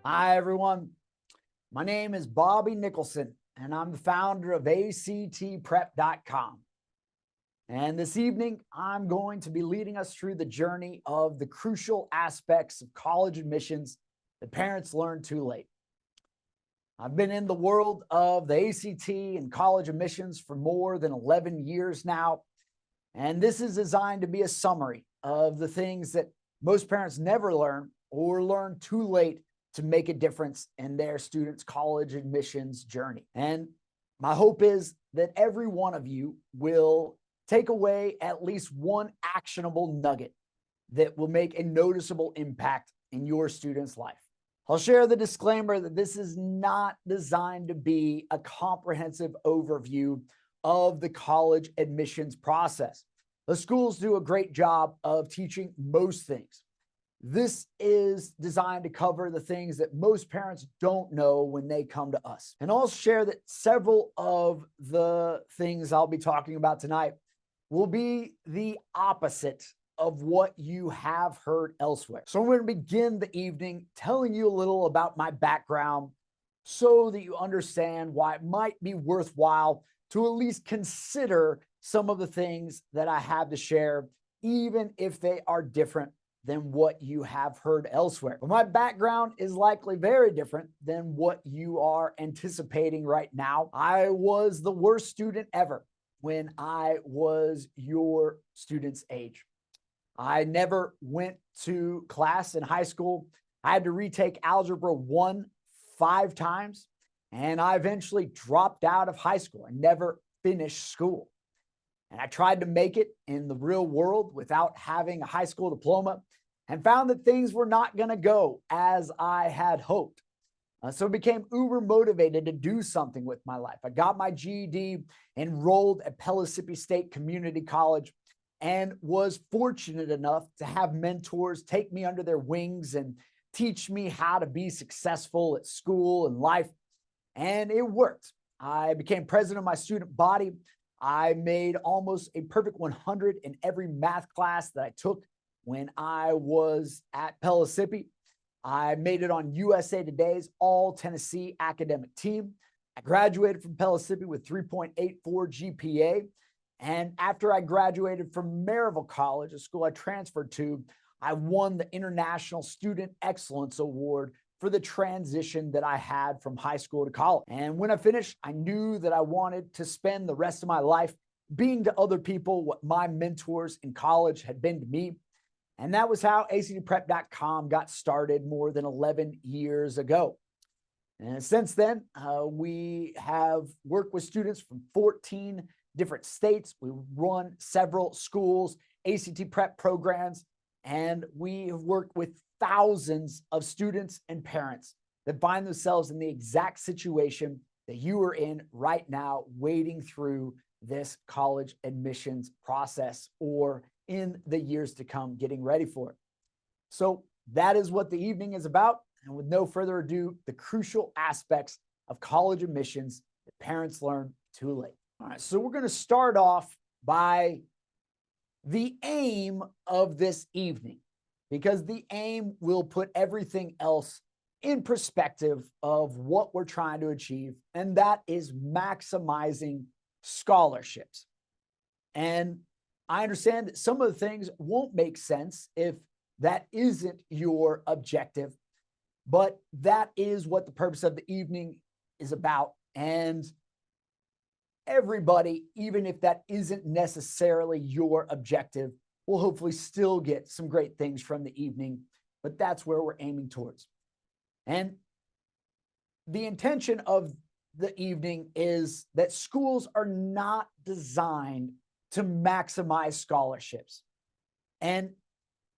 Hi, everyone. My name is Bobby Nicholson, and I'm the founder of actprep.com. And this evening, I'm going to be leading us through the journey of the crucial aspects of college admissions that parents learn too late. I've been in the world of the ACT and college admissions for more than 11 years now, and this is designed to be a summary of the things that most parents never learn or learn too late to make a difference in their students' college admissions journey. And my hope is that every one of you will take away at least one actionable nugget that will make a noticeable impact in your student's life. I'll share the disclaimer that this is not designed to be a comprehensive overview of the college admissions process. The schools do a great job of teaching most things. This is designed to cover the things that most parents don't know when they come to us. And I'll share that several of the things I'll be talking about tonight will be the opposite of what you have heard elsewhere. So I'm going to begin the evening telling you a little about my background so that you understand why it might be worthwhile to at least consider some of the things that I have to share, even if they are different than what you have heard elsewhere. But my background is likely very different than what you are anticipating right now. I was the worst student ever when I was your student's age. I never went to class in high school. I had to retake Algebra 1 5 times, and I eventually dropped out of high school and never finished school. And I tried to make it in the real world without having a high school diploma and found that things were not going to go as I had hoped. So I became uber motivated to do something with my life. I got my GED, enrolled at Pellissippi State Community College, and was fortunate enough to have mentors take me under their wings and teach me how to be successful at school and life. And it worked. I became president of my student body. I made almost a perfect 100 in every math class that I took when I was at Pellissippi. I made it on USA Today's All Tennessee academic team. I graduated from Pellissippi with 3.84 GPA. And after I graduated from Maryville College, a school I transferred to, I won the International Student Excellence Award for the transition that I had from high school to college. And when I finished, I knew that I wanted to spend the rest of my life being to other people what my mentors in college had been to me. And that was how actprep.com got started more than 11 years ago. And since then, we have worked with students from 14 different states. We run several schools, ACT prep programs, and we have worked with thousands of students and parents that find themselves in the exact situation that you are in right now, wading through this college admissions process or in the years to come, getting ready for it. So that is what the evening is about. And with no further ado, the crucial aspects of college admissions that parents learn too late. All right, so we're going to start off by the aim of this evening, because the aim will put everything else in perspective of what we're trying to achieve, and that is maximizing scholarships. And I understand that some of the things won't make sense if that isn't your objective, but that is what the purpose of the evening is about. And everybody, even if that isn't necessarily your objective, will hopefully still get some great things from the evening, but that's where we're aiming towards. And the intention of the evening is that schools are not designed to maximize scholarships. And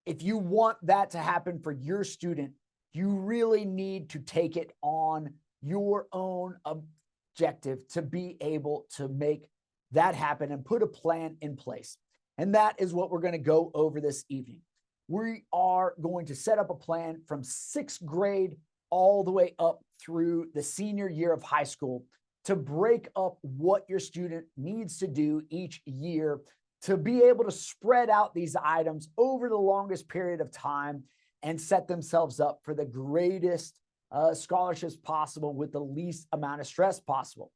if you want that to happen for your student, you really need to take it on your own objective to be able to make that happen and put a plan in place. And that is what we're going to go over this evening. We are going to set up a plan from sixth grade all the way up through the senior year of high school to break up what your student needs to do each year to be able to spread out these items over the longest period of time and set themselves up for the greatest scholarships possible with the least amount of stress possible.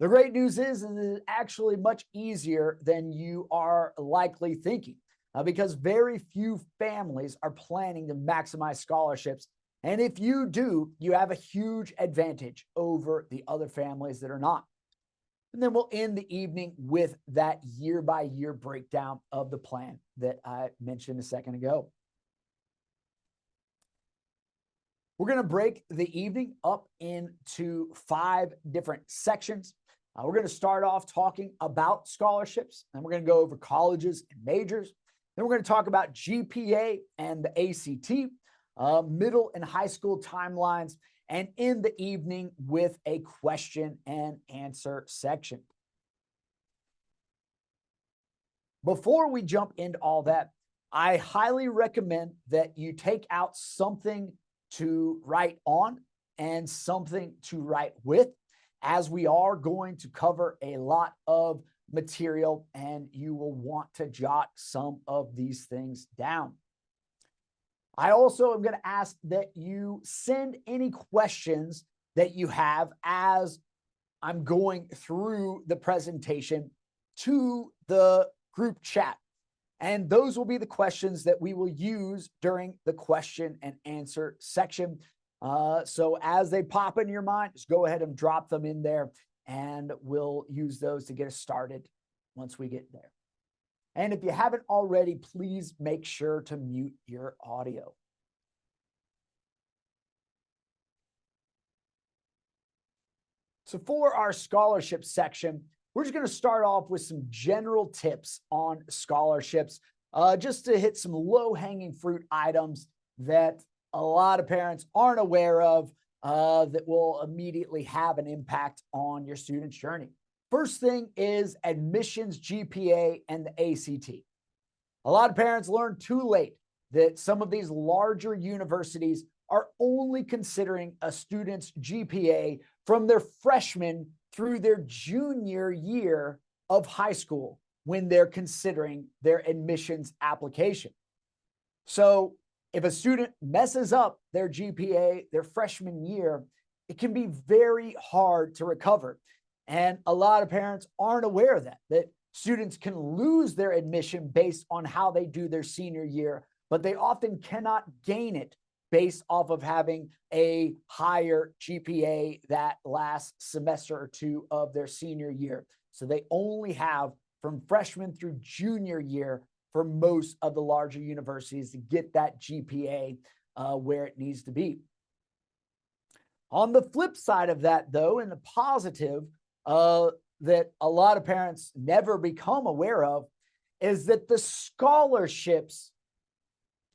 The great news is it's actually much easier than you are likely thinking, because very few families are planning to maximize scholarships. And if you do, you have a huge advantage over the other families that are not. And then we'll end the evening with that year-by-year breakdown of the plan that I mentioned a second ago. We're going to break the evening up into 5 different sections. We're going to start off talking about scholarships, and we're going to go over colleges and majors. Then we're going to talk about GPA and the ACT, middle and high school timelines, and end the evening with a question and answer section. Before we jump into all that, I highly recommend that you take out something to write on and something to write with, as we are going to cover a lot of material and you will want to jot some of these things down. I also am going to ask that you send any questions that you have as I'm going through the presentation to the group chat. And those will be the questions that we will use during the question and answer section. So as they pop in your mind, just go ahead and drop them in there and we'll use those to get us started once we get there. And if you haven't already, please make sure to mute your audio. So for our scholarship section, we're just going to start off with some general tips on scholarships, just to hit some low-hanging fruit items that a lot of parents aren't aware of, that will immediately have an impact on your student's journey. First thing is admissions, GPA, and the ACT. A lot of parents learn too late that some of these larger universities are only considering a student's GPA from their freshman through their junior year of high school when they're considering their admissions application. So if a student messes up their GPA their freshman year, it can be very hard to recover. And a lot of parents aren't aware of that students can lose their admission based on how they do their senior year, but they often cannot gain it based off of having a higher GPA that last semester or two of their senior year. So they only have from freshman through junior year for most of the larger universities to get that GPA where it needs to be. On the flip side of that, though, and the positive that a lot of parents never become aware of, is that the scholarships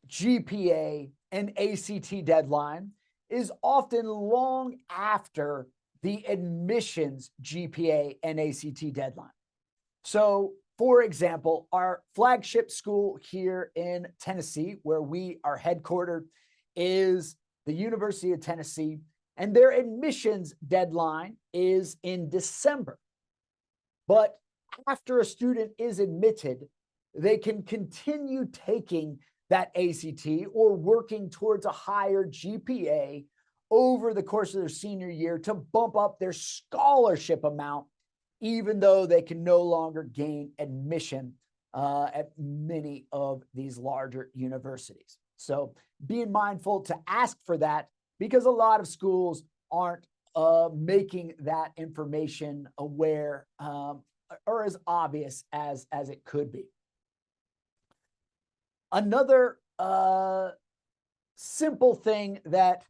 GPA and ACT deadline is often long after the admissions GPA and ACT deadline. So, for example, our flagship school here in Tennessee, where we are headquartered, is the University of Tennessee, and their admissions deadline is in December. But after a student is admitted, they can continue taking that ACT or working towards a higher GPA over the course of their senior year to bump up their scholarship amount, even though they can no longer gain admission at many of these larger universities. So being mindful to ask for that, because a lot of schools aren't making that information aware or as obvious as it could be. Another simple thing that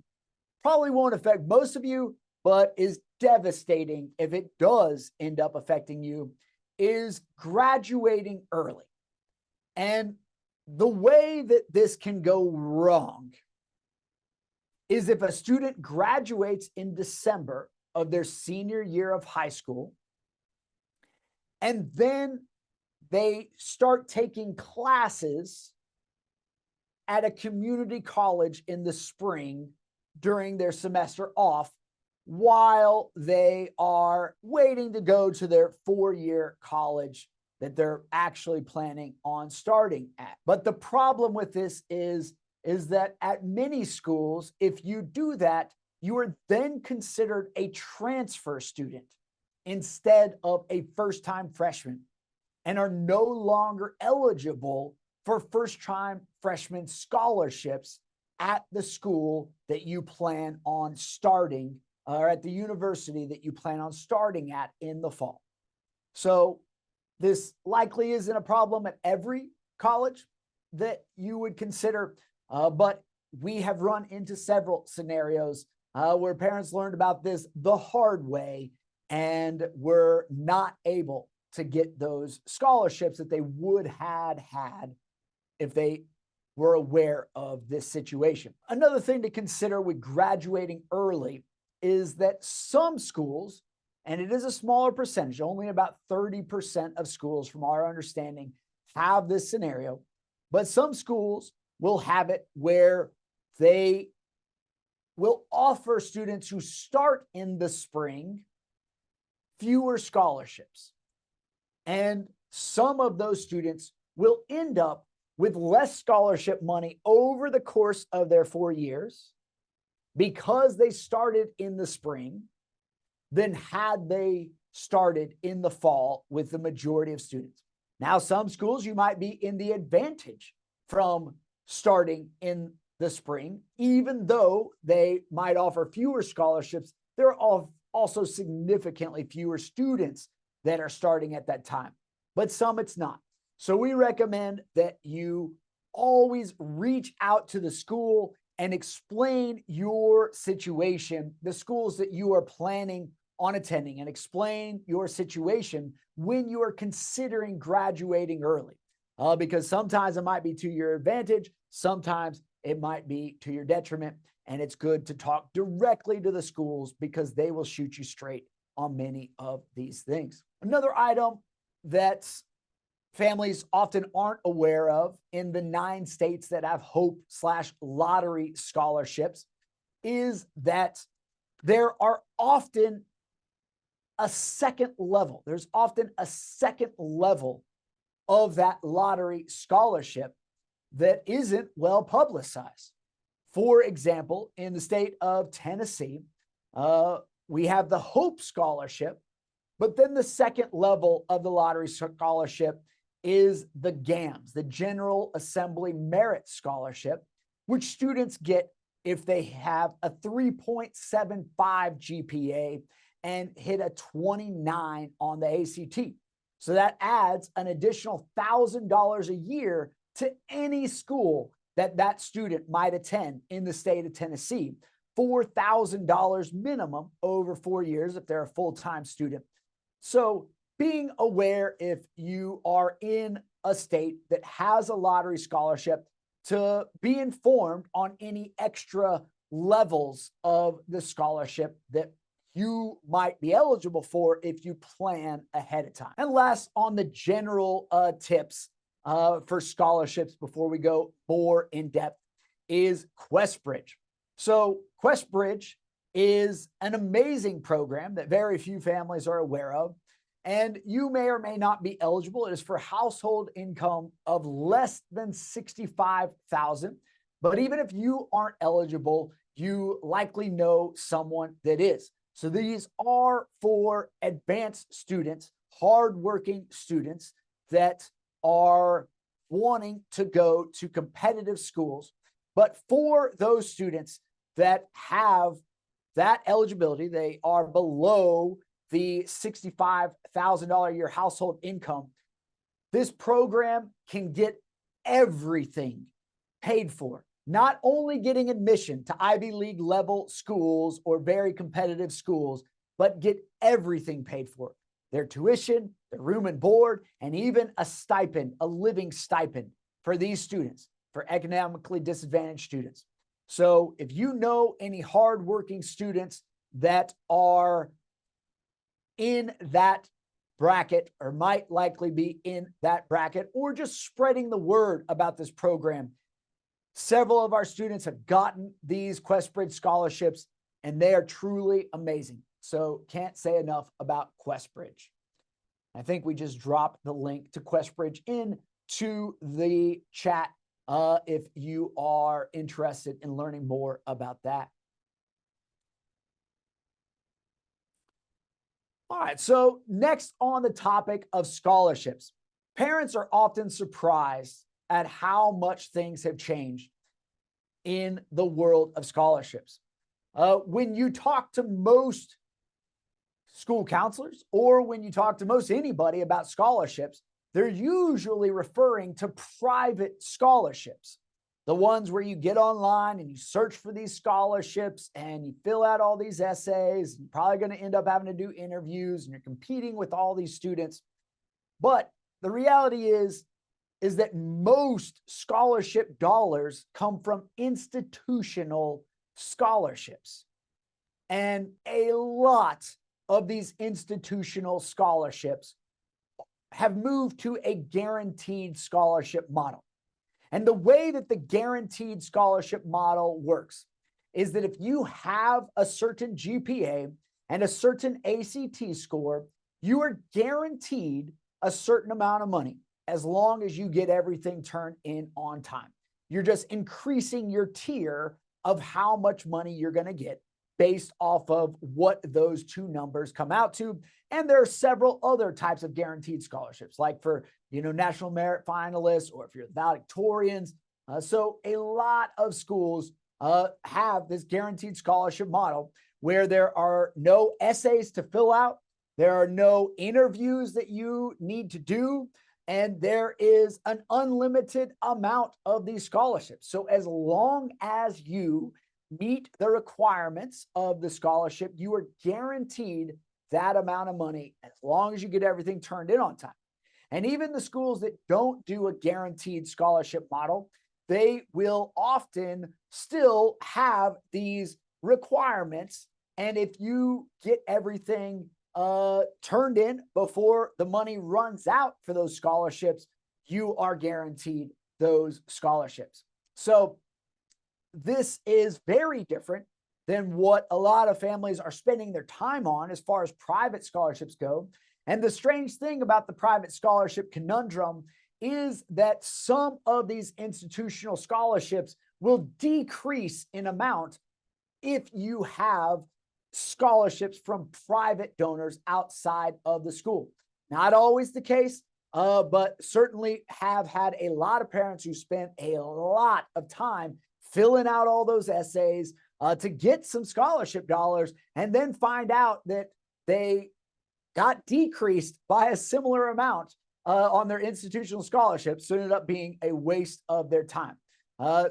probably won't affect most of you, but is devastating if it does end up affecting you, is graduating early. And the way that this can go wrong is if a student graduates in December of their senior year of high school, and then they start taking classes at a community college in the spring during their semester off, while they are waiting to go to their 4-year college that they're actually planning on starting at. But the problem with this is that at many schools, if you do that, you are then considered a transfer student instead of a first-time freshman and are no longer eligible for first-time freshman scholarships at the school that you plan on starting or at the university that you plan on starting at in the fall. So this likely isn't a problem at every college that you would consider, but we have run into several scenarios where parents learned about this the hard way and were not able to get those scholarships that they would have had if they were aware of this situation. Another thing to consider with graduating early is that some schools, and it is a smaller percentage, only about 30% of schools from our understanding have this scenario, but some schools will have it where they will offer students who start in the spring fewer scholarships. And some of those students will end up with less scholarship money over the course of their 4 years because they started in the spring than had they started in the fall with the majority of students. Now, some schools, you might be in the advantage from starting in the spring, even though they might offer fewer scholarships. There are also significantly fewer students that are starting at that time, but some it's not. So we recommend that you always reach out to the school and explain your situation, the schools that you are planning on attending, and explain your situation when you are considering graduating early. Because sometimes it might be to your advantage, sometimes it might be to your detriment, and it's good to talk directly to the schools because they will shoot you straight on many of these things. Another item that families often aren't aware of in the 9 states that have hope/lottery scholarships is that there are often a second level. There's often a second level of that lottery scholarship that isn't well publicized. For example, in the state of Tennessee, we have the Hope Scholarship, but then the second level of the lottery scholarship is the GAMS, the General Assembly Merit Scholarship, which students get if they have a 3.75 GPA and hit a 29 on the ACT. So that adds an additional $1,000 a year to any school that student might attend in the state of Tennessee. $4,000 minimum over 4 years if they're a full-time student. So being aware if you are in a state that has a lottery scholarship, to be informed on any extra levels of the scholarship that you might be eligible for if you plan ahead of time. And last, on the general tips for scholarships before we go more in depth, is QuestBridge. So QuestBridge is an amazing program that very few families are aware of, and you may or may not be eligible. It is for household income of less than $65,000. But even if you aren't eligible, you likely know someone that is. So these are for advanced students, hardworking students that are wanting to go to competitive schools. But for those students that have that eligibility, they are below the $65,000 a year household income, this program can get everything paid for. Not only getting admission to Ivy League level schools or very competitive schools, but get everything paid for. Their tuition, their room and board, and even a stipend, a living stipend for these students, for economically disadvantaged students. So if you know any hardworking students that are in that bracket or might likely be in that bracket, or just spreading the word about this program, several of our students have gotten these QuestBridge scholarships, and they are truly amazing. So can't say enough about QuestBridge. I think we just dropped the link to QuestBridge into the chat if you are interested in learning more about that. All right, so next on the topic of scholarships, parents are often surprised at how much things have changed in the world of scholarships. When you talk to most school counselors or when you talk to most anybody about scholarships, they're usually referring to private scholarships, the ones where you get online and you search for these scholarships and you fill out all these essays. You're probably going to end up having to do interviews and you're competing with all these students. But the reality is that most scholarship dollars come from institutional scholarships. And a lot of these institutional scholarships have moved to a guaranteed scholarship model. And the way that the guaranteed scholarship model works is that if you have a certain GPA and a certain ACT score, you are guaranteed a certain amount of money as long as you get everything turned in on time. You're just increasing your tier of how much money you're going to get based off of what those two numbers come out to. And there are several other types of guaranteed scholarships, like for, national merit finalists, or if you're valedictorians. So a lot of schools have this guaranteed scholarship model where there are no essays to fill out. There are no interviews that you need to do. And there is an unlimited amount of these scholarships. So as long as you meet the requirements of the scholarship, you are guaranteed that amount of money as long as you get everything turned in on time. And even the schools that don't do a guaranteed scholarship model, they will often still have these requirements. And if you get everything turned in before the money runs out for those scholarships, you are guaranteed those scholarships. So this is very different than what a lot of families are spending their time on as far as private scholarships go. And the strange thing about the private scholarship conundrum is that some of these institutional scholarships will decrease in amount if you have scholarships from private donors outside of the school. Not always the case, but certainly have had a lot of parents who spent a lot of time filling out all those essays to get some scholarship dollars and then find out that they got decreased by a similar amount on their institutional scholarships. So it ended up being a waste of their time.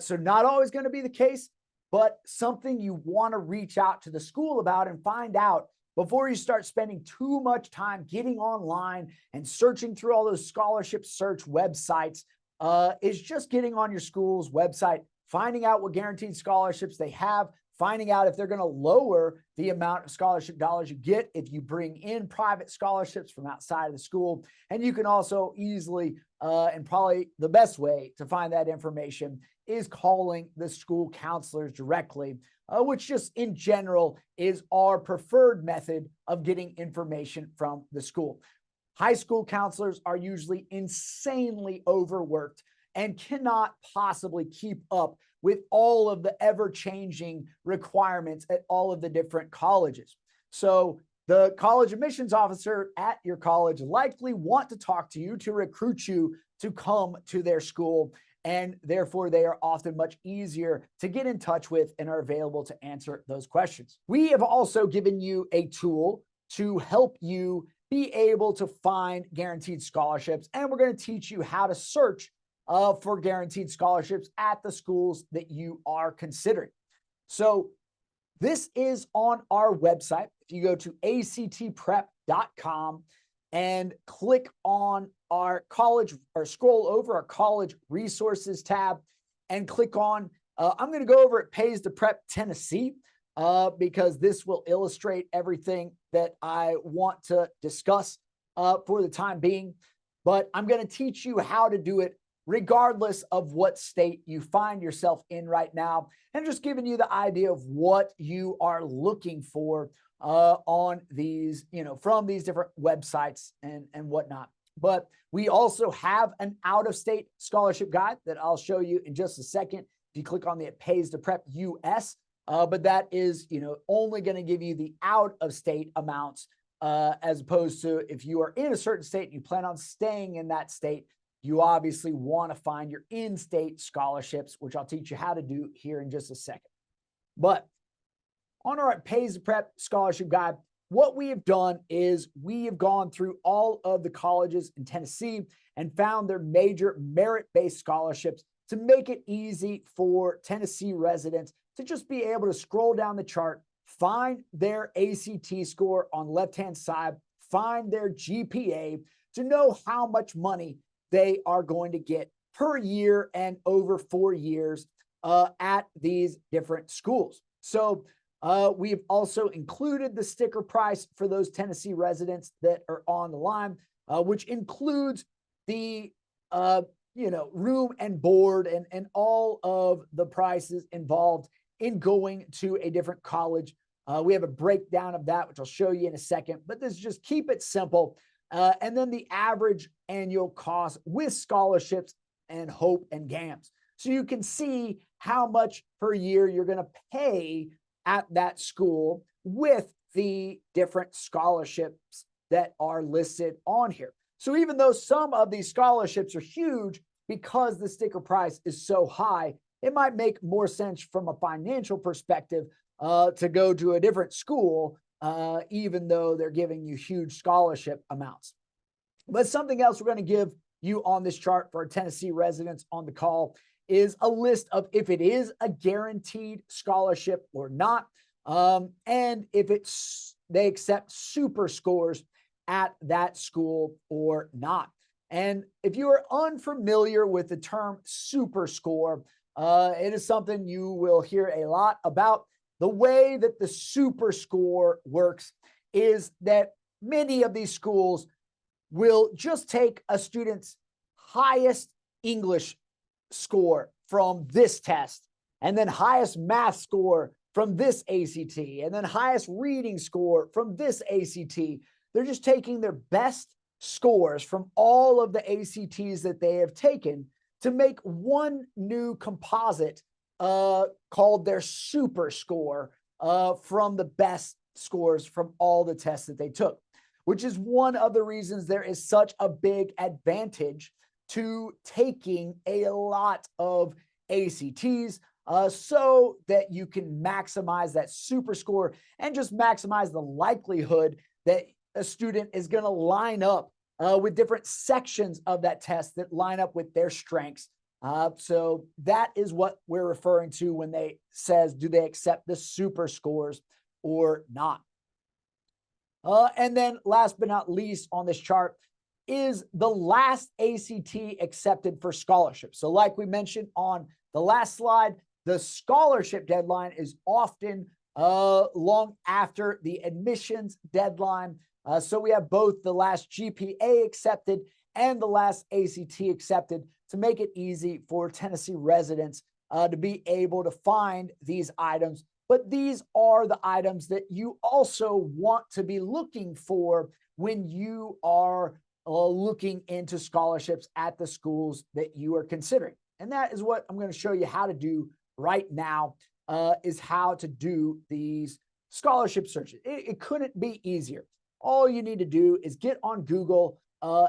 So not always going to be the case, but something you want to reach out to the school about and find out before you start spending too much time getting online and searching through all those scholarship search websites, is just getting on your school's website, finding out what guaranteed scholarships they have, finding out if they're going to lower the amount of scholarship dollars you get if you bring in private scholarships from outside of the school. And you can also easily, and probably the best way to find that information is calling the school counselors directly, which just in general is our preferred method of getting information from the school. High school counselors are usually insanely overworked and cannot possibly keep up with all of the ever-changing requirements at all of the different colleges. So the college admissions officer at your college likely want to talk to you to recruit you to come to their school, and therefore they are often much easier to get in touch with and are available to answer those questions. We have also given you a tool to help you be able to find guaranteed scholarships, and we're going to teach you how to search for guaranteed scholarships at the schools that you are considering. So this is on our website. If you go to actprep.com and click on our college, or scroll over our college resources tab and click on, I'm going to go over at Pays to Prep Tennessee, because this will illustrate everything that I want to discuss for the time being. But I'm going to teach you how to do it regardless of what state you find yourself in right now, and just giving you the idea of what you are looking for on these, from these different websites and whatnot. But we also have an out-of-state scholarship guide that I'll show you in just a second. If you click on the Pays to Prep US, but that is, only going to give you the out-of-state amounts as opposed to if you are in a certain state and you plan on staying in that state, you obviously want to find your in-state scholarships, which I'll teach you how to do here in just a second. But on our Pays to Prep scholarship guide, what we have done is we have gone through all of the colleges in Tennessee and found their major merit-based scholarships to make it easy for Tennessee residents to just be able to scroll down the chart, find their ACT score on the left-hand side, find their GPA to know how much money they are going to get per year and over 4 years at these different schools. So we've also included the sticker price for those Tennessee residents that are on the line, which includes the room and board and all of the prices involved in going to a different college. We have a breakdown of that, which I'll show you in a second, but this is just keep it simple. And then the average annual cost with scholarships and Hope and GAMS. So you can see how much per year you're going to pay at that school with the different scholarships that are listed on here. So even though some of these scholarships are huge, because the sticker price is so high, it might make more sense from a financial perspective to go to a different school, even though they're giving you huge scholarship amounts. But something else we're going to give you on this chart for our Tennessee residents on the call is a list of if it is a guaranteed scholarship or not, and if they accept super scores at that school or not. And if you are unfamiliar with the term super score, it is something you will hear a lot about. The way that the super score works is that many of these schools will just take a student's highest English score from this test, and then highest math score from this ACT, and then highest reading score from this ACT. They're just taking their best scores from all of the ACTs that they have taken to make one new composite called their super score from the best scores from all the tests that they took, which is one of the reasons there is such a big advantage to taking a lot of ACTs so that you can maximize that super score and just maximize the likelihood that a student is going to line up with different sections of that test that line up with their strengths. So that is what we're referring to when they says, do they accept the super scores or not? And then last but not least on this chart is the last ACT accepted for scholarship. So like we mentioned on the last slide, the scholarship deadline is often long after the admissions deadline. So we have both the last GPA accepted and the last ACT accepted to make it easy for Tennessee residents to be able to find these items. But these are the items that you also want to be looking for when you are looking into scholarships at the schools that you are considering. And that is what I'm going to show you how to do right now, is how to do these scholarship searches. It couldn't be easier. All you need to do is get on Google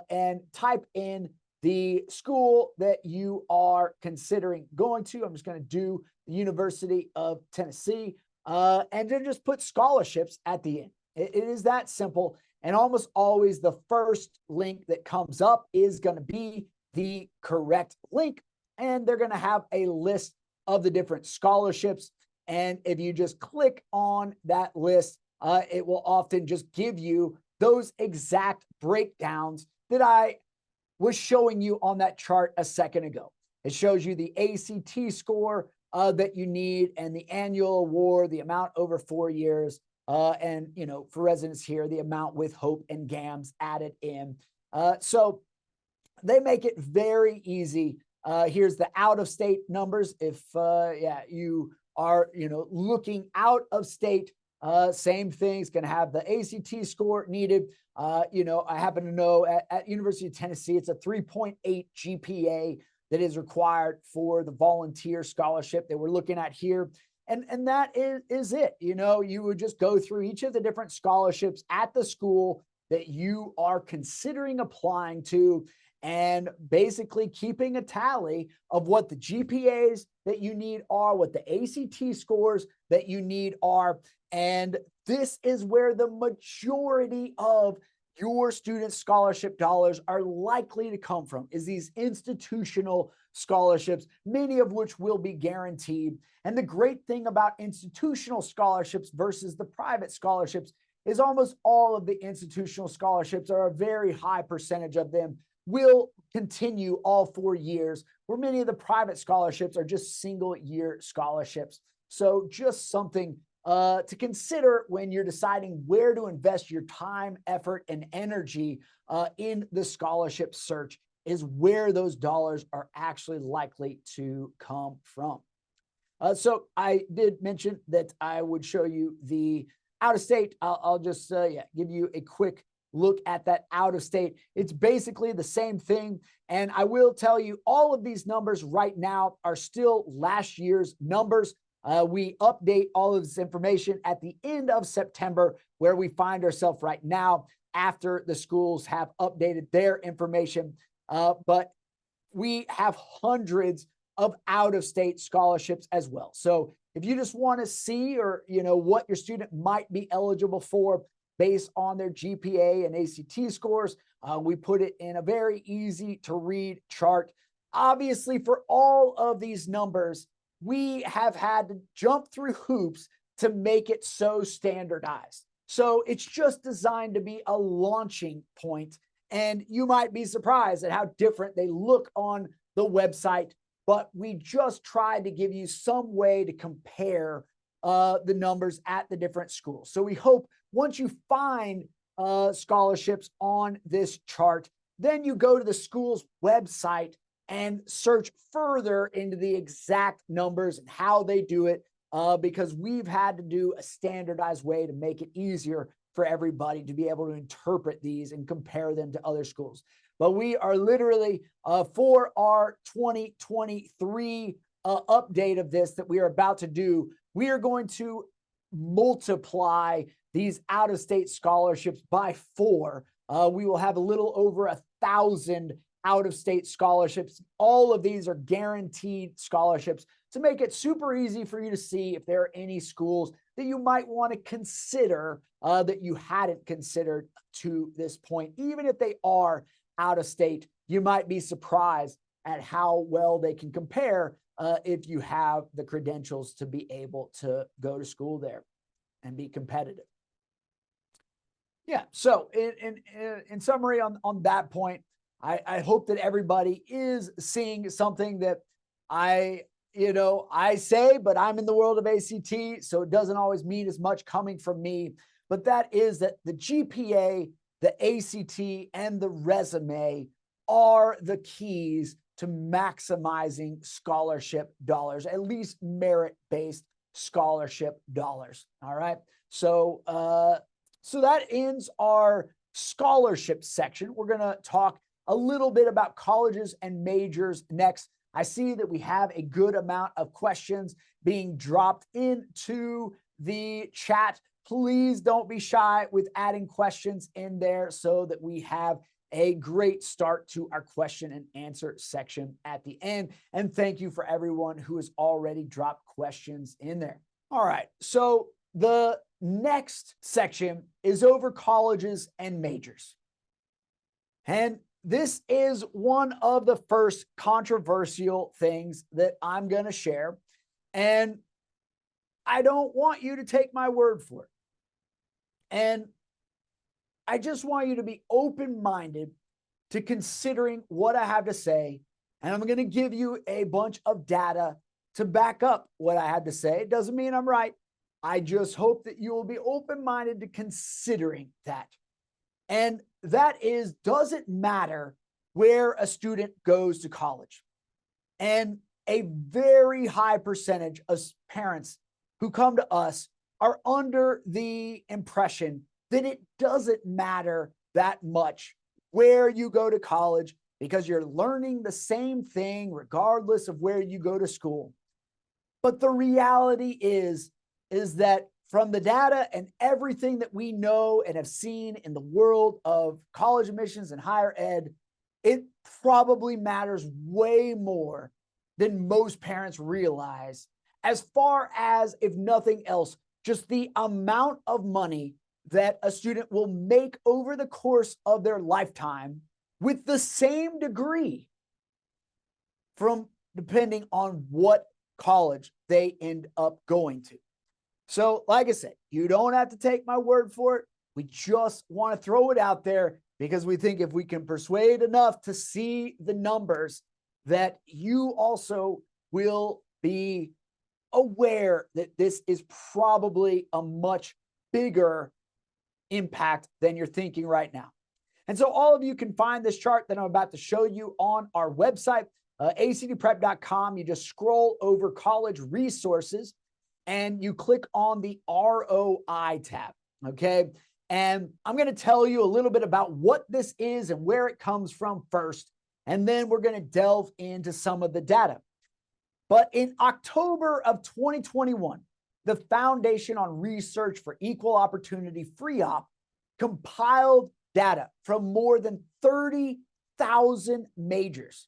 and type in the school that you are considering going to. I'm just going to do the University of Tennessee and then just put scholarships at the end. It is that simple. And almost always the first link that comes up is going to be the correct link. And they're going to have a list of the different scholarships. And if you just click on that list, it will often just give you those exact breakdowns that I was showing you on that chart a second ago. It shows you the ACT score that you need and the annual award, the amount over 4 years, and, for residents here, the amount with Hope and GAMS added in. So they make it very easy. Here's the out-of-state numbers. If you are, looking out of state, same thing. It's going to have the ACT score needed. I happen to know at University of Tennessee, it's a 3.8 GPA that is required for the volunteer scholarship that we're looking at here. And that is it. You know, you would just go through each of the different scholarships at the school that you are considering applying to, and basically keeping a tally of what the GPAs that you need are, what the ACT scores that you need are. And this is where the majority of your student scholarship dollars are likely to come from, is these institutional scholarships, many of which will be guaranteed. And the great thing about institutional scholarships versus the private scholarships is almost all of the institutional scholarships, are a very high percentage of them, will continue all 4 years, where many of the private scholarships are just single year scholarships. So just something to consider when you're deciding where to invest your time, effort, and energy in the scholarship search, is where those dollars are actually likely to come from. So I did mention that I would show you the out of state. I'll just give you a quick look at that out of state. It's basically the same thing. And I will tell you, all of these numbers right now are still last year's numbers. We update all of this information at the end of September, where we find ourselves right now after the schools have updated their information. But we have hundreds of out-of-state scholarships as well. So if you just want to see, or what your student might be eligible for based on their GPA and ACT scores, we put it in a very easy to read chart. Obviously, for all of these numbers, we have had to jump through hoops to make it so standardized. So it's just designed to be a launching point. And you might be surprised at how different they look on the website, but we just tried to give you some way to compare the numbers at the different schools. So we hope once you find scholarships on this chart, then you go to the school's website and search further into the exact numbers and how they do it, because we've had to do a standardized way to make it easier for everybody to be able to interpret these and compare them to other schools. But we are literally, for our 2023 update of this that we are about to do, we are going to multiply these out-of-state scholarships by 4. We will have a little over 1,000 out-of-state scholarships. All of these are guaranteed scholarships to make it super easy for you to see if there are any schools that you might want to consider that you hadn't considered to this point. Even if they are out of state, you might be surprised at how well they can compare if you have the credentials to be able to go to school there and be competitive. Yeah, so in summary on that point, I hope that everybody is seeing something that I say, but I'm in the world of ACT, so it doesn't always mean as much coming from me. But that is that the GPA, the ACT, and the resume are the keys to maximizing scholarship dollars, at least merit-based scholarship dollars. All right. So that ends our scholarship section. We're going to talk a little bit about colleges and majors next. I see that we have a good amount of questions being dropped into the chat. Please don't be shy with adding questions in there so that we have a great start to our question and answer section at the end. And thank you for everyone who has already dropped questions in there. All right. So the next section is over colleges and majors. And this is one of the first controversial things that I'm going to share. And I don't want you to take my word for it. And I just want you to be open-minded to considering what I have to say. And I'm going to give you a bunch of data to back up what I had to say. It doesn't mean I'm right. I just hope that you will be open-minded to considering that. And that is, does it matter where a student goes to college? And a very high percentage of parents who come to us are under the impression that it doesn't matter that much where you go to college because you're learning the same thing regardless of where you go to school. But the reality is that from the data and everything that we know and have seen in the world of college admissions and higher ed, it probably matters way more than most parents realize, as far as, if nothing else, just the amount of money that a student will make over the course of their lifetime with the same degree, from depending on what college they end up going to. So, like I said, you don't have to take my word for it. We just want to throw it out there because we think if we can persuade enough to see the numbers, that you also will be aware that this is probably a much bigger impact than you're thinking right now. And so all of you can find this chart that I'm about to show you on our website, actprep.com. You just scroll over college resources and you click on the ROI tab, okay? And I'm going to tell you a little bit about what this is and where it comes from first, and then we're going to delve into some of the data. But in October of 2021, the Foundation on Research for Equal Opportunity, FREOP, compiled data from more than 30,000 majors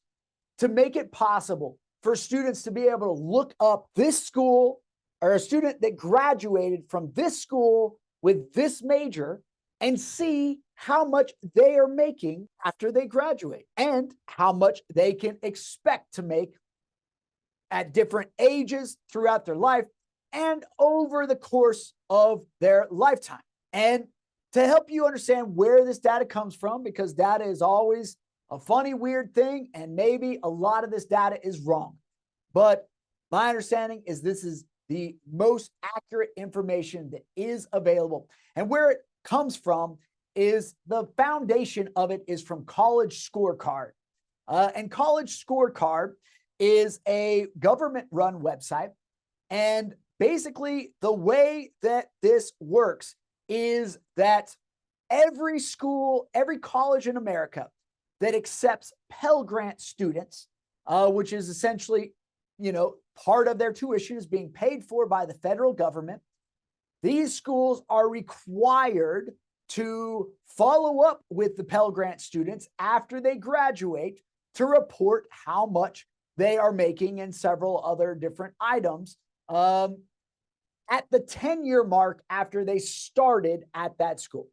to make it possible for students to be able to look up this school or a student that graduated from this school with this major and see how much they are making after they graduate and how much they can expect to make at different ages throughout their life and over the course of their lifetime. And to help you understand where this data comes from, because data is always a funny, weird thing, and maybe a lot of this data is wrong. But my understanding is this is the most accurate information that is available. And where it comes from is the foundation of it is from College Scorecard. And College Scorecard is a government-run website. And basically, the way that this works is that every school, every college in America that accepts Pell Grant students, which is essentially, part of their tuition is being paid for by the federal government, these schools are required to follow up with the Pell Grant students after they graduate to report how much they are making and several other different items at the 10-year mark after they started at that school.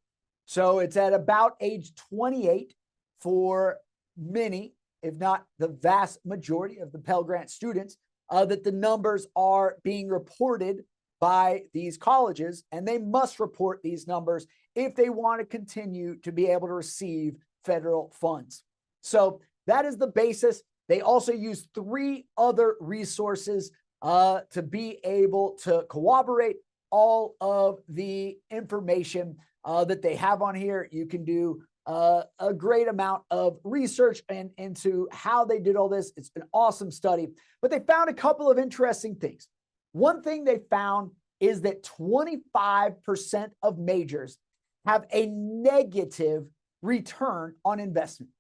So it's at about age 28 for many, if not the vast majority of the Pell Grant students, that the numbers are being reported by these colleges, and they must report these numbers if they want to continue to be able to receive federal funds. So that is the basis. They also use 3 other resources to be able to corroborate all of the information that they have on here. You can do a great amount of research into how they did all this. It's an awesome study, but they found a couple of interesting things. One thing they found is that 25% of majors have a negative return on investment.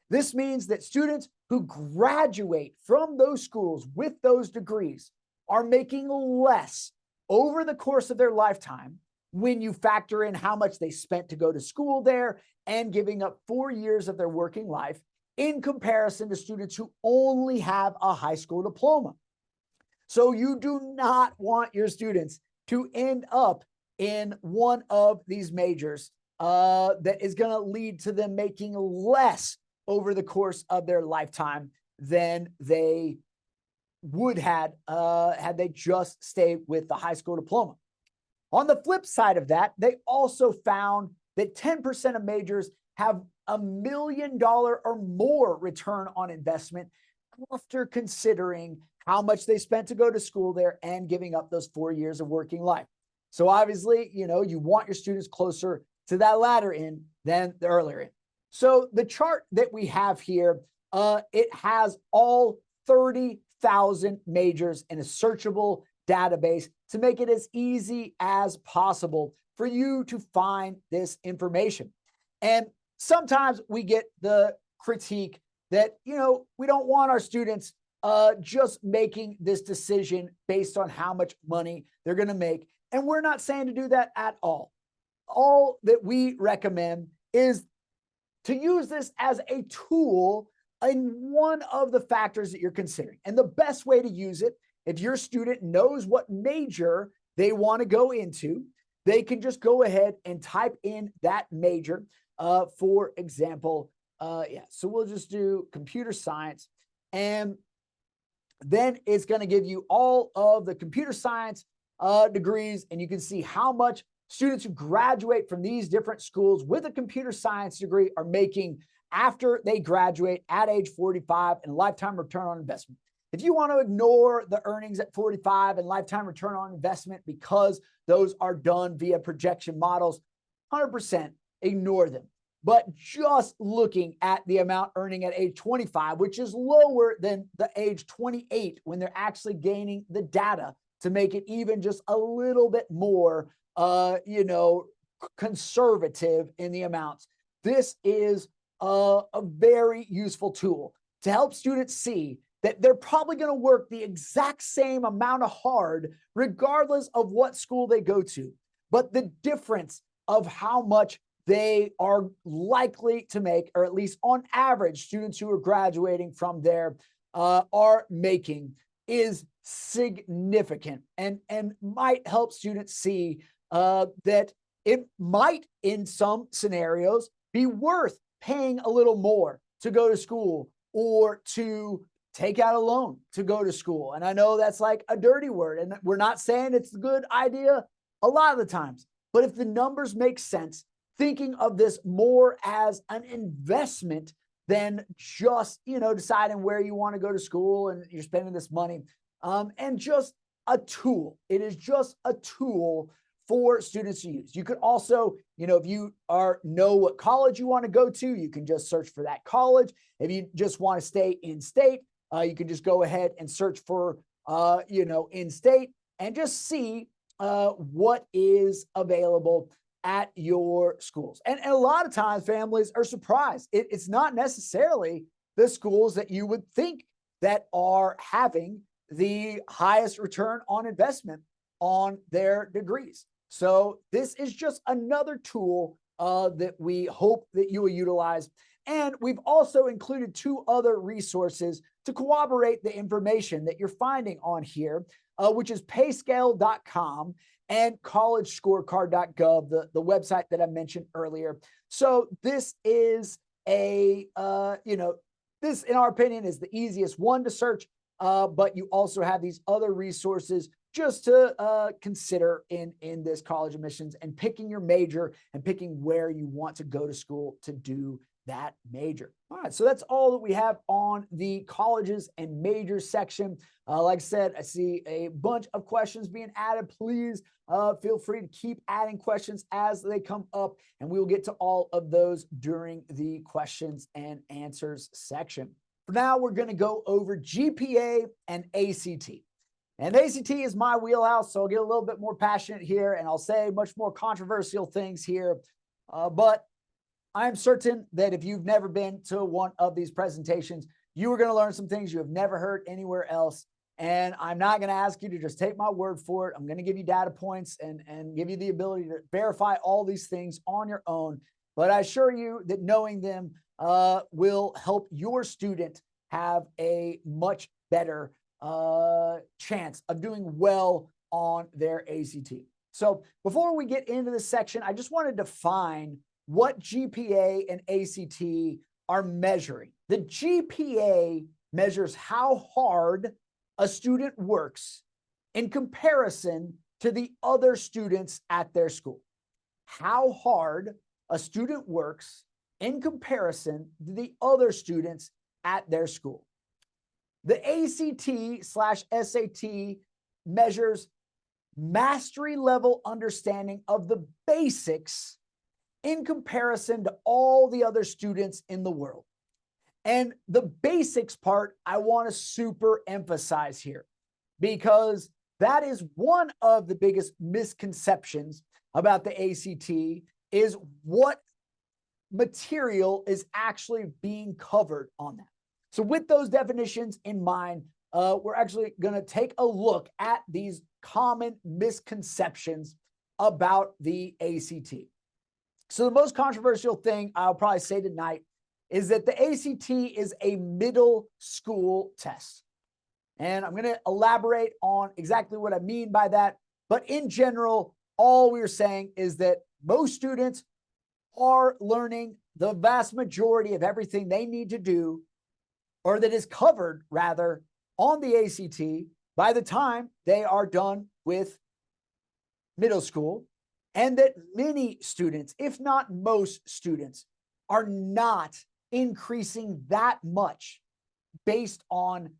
This means that students who graduate from those schools with those degrees are making less over the course of their lifetime when you factor in how much they spent to go to school there and giving up 4 years of their working life in comparison to students who only have a high school diploma. So you do not want your students to end up in one of these majors that is going to lead to them making less over the course of their lifetime than they would had they just stayed with the high school diploma. On the flip side of that, they also found that 10% of majors have $1 million or more return on investment after considering how much they spent to go to school there and giving up those 4 years of working life. So obviously, you want your students closer to that latter end than the earlier end. So the chart that we have here, it has all 30,000 majors in a searchable database to make it as easy as possible for you to find this information. And sometimes we get the critique that, we don't want our students just making this decision based on how much money they're going to make. And we're not saying to do that at all. All that we recommend is to use this as a tool in one of the factors that you're considering. And the best way to use it, if your student knows what major they want to go into, they can just go ahead and type in that major. For example, so we'll just do computer science, and then it's going to give you all of the computer science degrees, and you can see how much students who graduate from these different schools with a computer science degree are making after they graduate at age 45 and lifetime return on investment. If you want to ignore the earnings at 45 and lifetime return on investment because those are done via projection models, 100% ignore them. But just looking at the amount earning at age 25, which is lower than the age 28 when they're actually gaining the data to make it even just a little bit more, conservative in the amounts. This is a very useful tool to help students see that they're probably going to work the exact same amount of hard regardless of what school they go to. But the difference of how much they are likely to make, or at least on average, students who are graduating from there are making, is significant and might help students see that it might, in some scenarios, be worth paying a little more to go to school or to take out a loan to go to school. And I know that's like a dirty word, and we're not saying it's a good idea a lot of the times, but if the numbers make sense, thinking of this more as an investment than just, deciding where you want to go to school and you're spending this money, and just a tool. It is just a tool for students to use. You could also, if you know what college you want to go to, you can just search for that college. If you just want to stay in state, you can just go ahead and search for, in state and just see what is available at your schools. And a lot of times families are surprised. It's not necessarily the schools that you would think that are having the highest return on investment on their degrees. So this is just another tool that we hope that you will utilize. And we've also included 2 other resources to corroborate the information that you're finding on here, which is payscale.com and collegescorecard.gov, the website that I mentioned earlier. So this is this, in our opinion, is the easiest one to search, but you also have these other resources just to consider in this college admissions and picking your major and picking where you want to go to school to do that major. All right, so that's all that we have on the colleges and majors section. Like I said, I see a bunch of questions being added. Please feel free to keep adding questions as they come up, and we will get to all of those during the questions and answers section. For now, we're going to go over GPA and ACT. And ACT is my wheelhouse, so I'll get a little bit more passionate here, and I'll say much more controversial things here. But I'm certain that if you've never been to one of these presentations, you are going to learn some things you have never heard anywhere else. And I'm not going to ask you to just take my word for it. I'm going to give you data points and give you the ability to verify all these things on your own. But I assure you that knowing them will help your student have a much better chance of doing well on their ACT. So before we get into this section, I just want to define what GPA and ACT are measuring. The GPA measures how hard a student works in comparison to the other students at their school. How hard a student works in comparison to the other students at their school. The ACT/SAT measures mastery level understanding of the basics in comparison to all the other students in the world. And the basics part, I want to super emphasize here, because that is one of the biggest misconceptions about the ACT, is what material is actually being covered on that. So with those definitions in mind, we're actually going to take a look at these common misconceptions about the ACT. So the most controversial thing I'll probably say tonight is that the ACT is a middle school test. And I'm going to elaborate on exactly what I mean by that. But in general, all we're saying is that most students are learning the vast majority of everything they need to do, or that is covered rather, on the ACT by the time they are done with middle school, and that many students, if not most students, are not increasing that much based on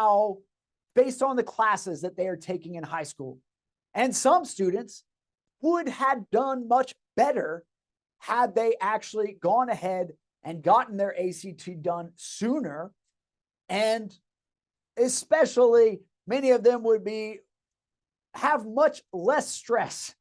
the classes that they are taking in high school. And some students would have done much better had they actually gone ahead and gotten their ACT done sooner. And especially many of them would have much less stress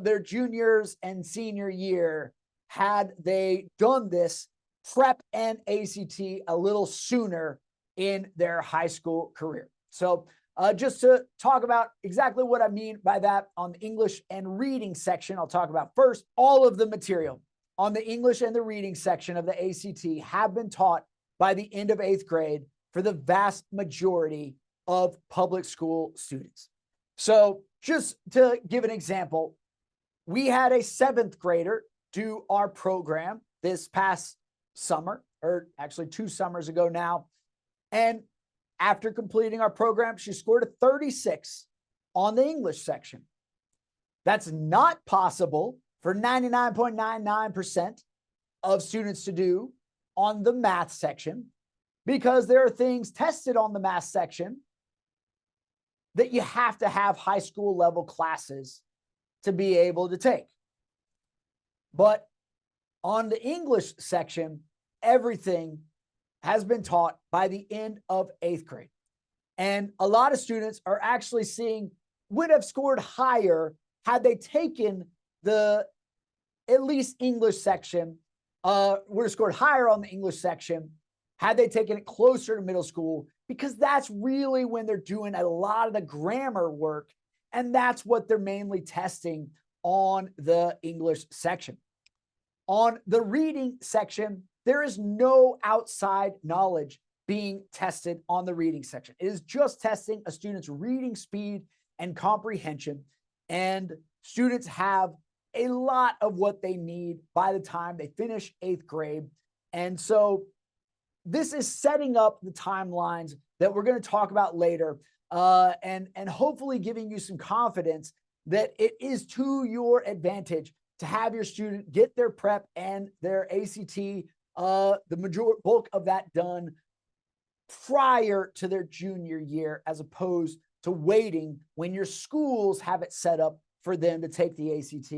their juniors and senior year had they done this prep and ACT a little sooner in their high school career. So just to talk about exactly what I mean by that, on the English and reading section, I'll talk about first, all of the material on the English and the reading section of the ACT have been taught by the end of 8th grade for the vast majority of public school students. So just to give an example, we had a 7th grader do our program this past summer, or actually 2 summers ago now. And after completing our program, she scored a 36 on the English section. That's not possible for 99.99% of students to do on the math section, because there are things tested on the math section that you have to have high school level classes to be able to take. But on the English section, everything has been taught by the end of 8th grade. And a lot of students are actually would have scored higher had they taken the at least English section, would have scored higher on the English section had they taken it closer to middle school, because that's really when they're doing a lot of the grammar work. And that's what they're mainly testing on the English section. On the reading section, there is no outside knowledge being tested on the reading section. It is just testing a student's reading speed and comprehension. And students have a lot of what they need by the time they finish 8th grade. And so this is setting up the timelines that we're going to talk about later, and hopefully giving you some confidence that it is to your advantage to have your student get their prep and their ACT, the bulk of that done prior to their junior year, as opposed to waiting when your schools have it set up for them to take the ACT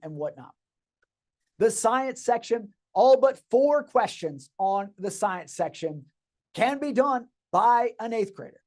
and whatnot. The science section, all but 4 questions on the science section can be done by an 8th grader.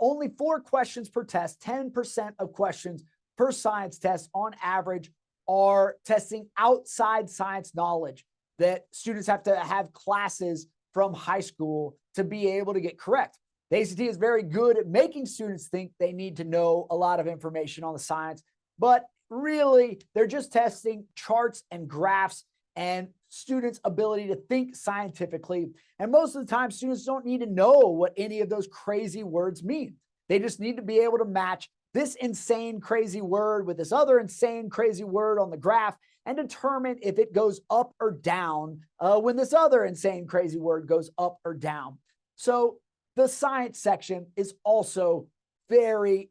Only 4 questions per test, 10% of questions per science test on average are testing outside science knowledge that students have to have classes from high school to be able to get correct. The ACT is very good at making students think they need to know a lot of information on the science, but really they're just testing charts and graphs and students' ability to think scientifically. And most of the time, students don't need to know what any of those crazy words mean. They just need to be able to match this insane crazy word with this other insane crazy word on the graph and determine if it goes up or down when this other insane crazy word goes up or down. So the science section is also very,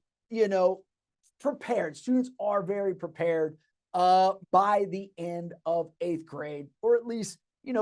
prepared. Students are very prepared by the end of 8th grade, or at least,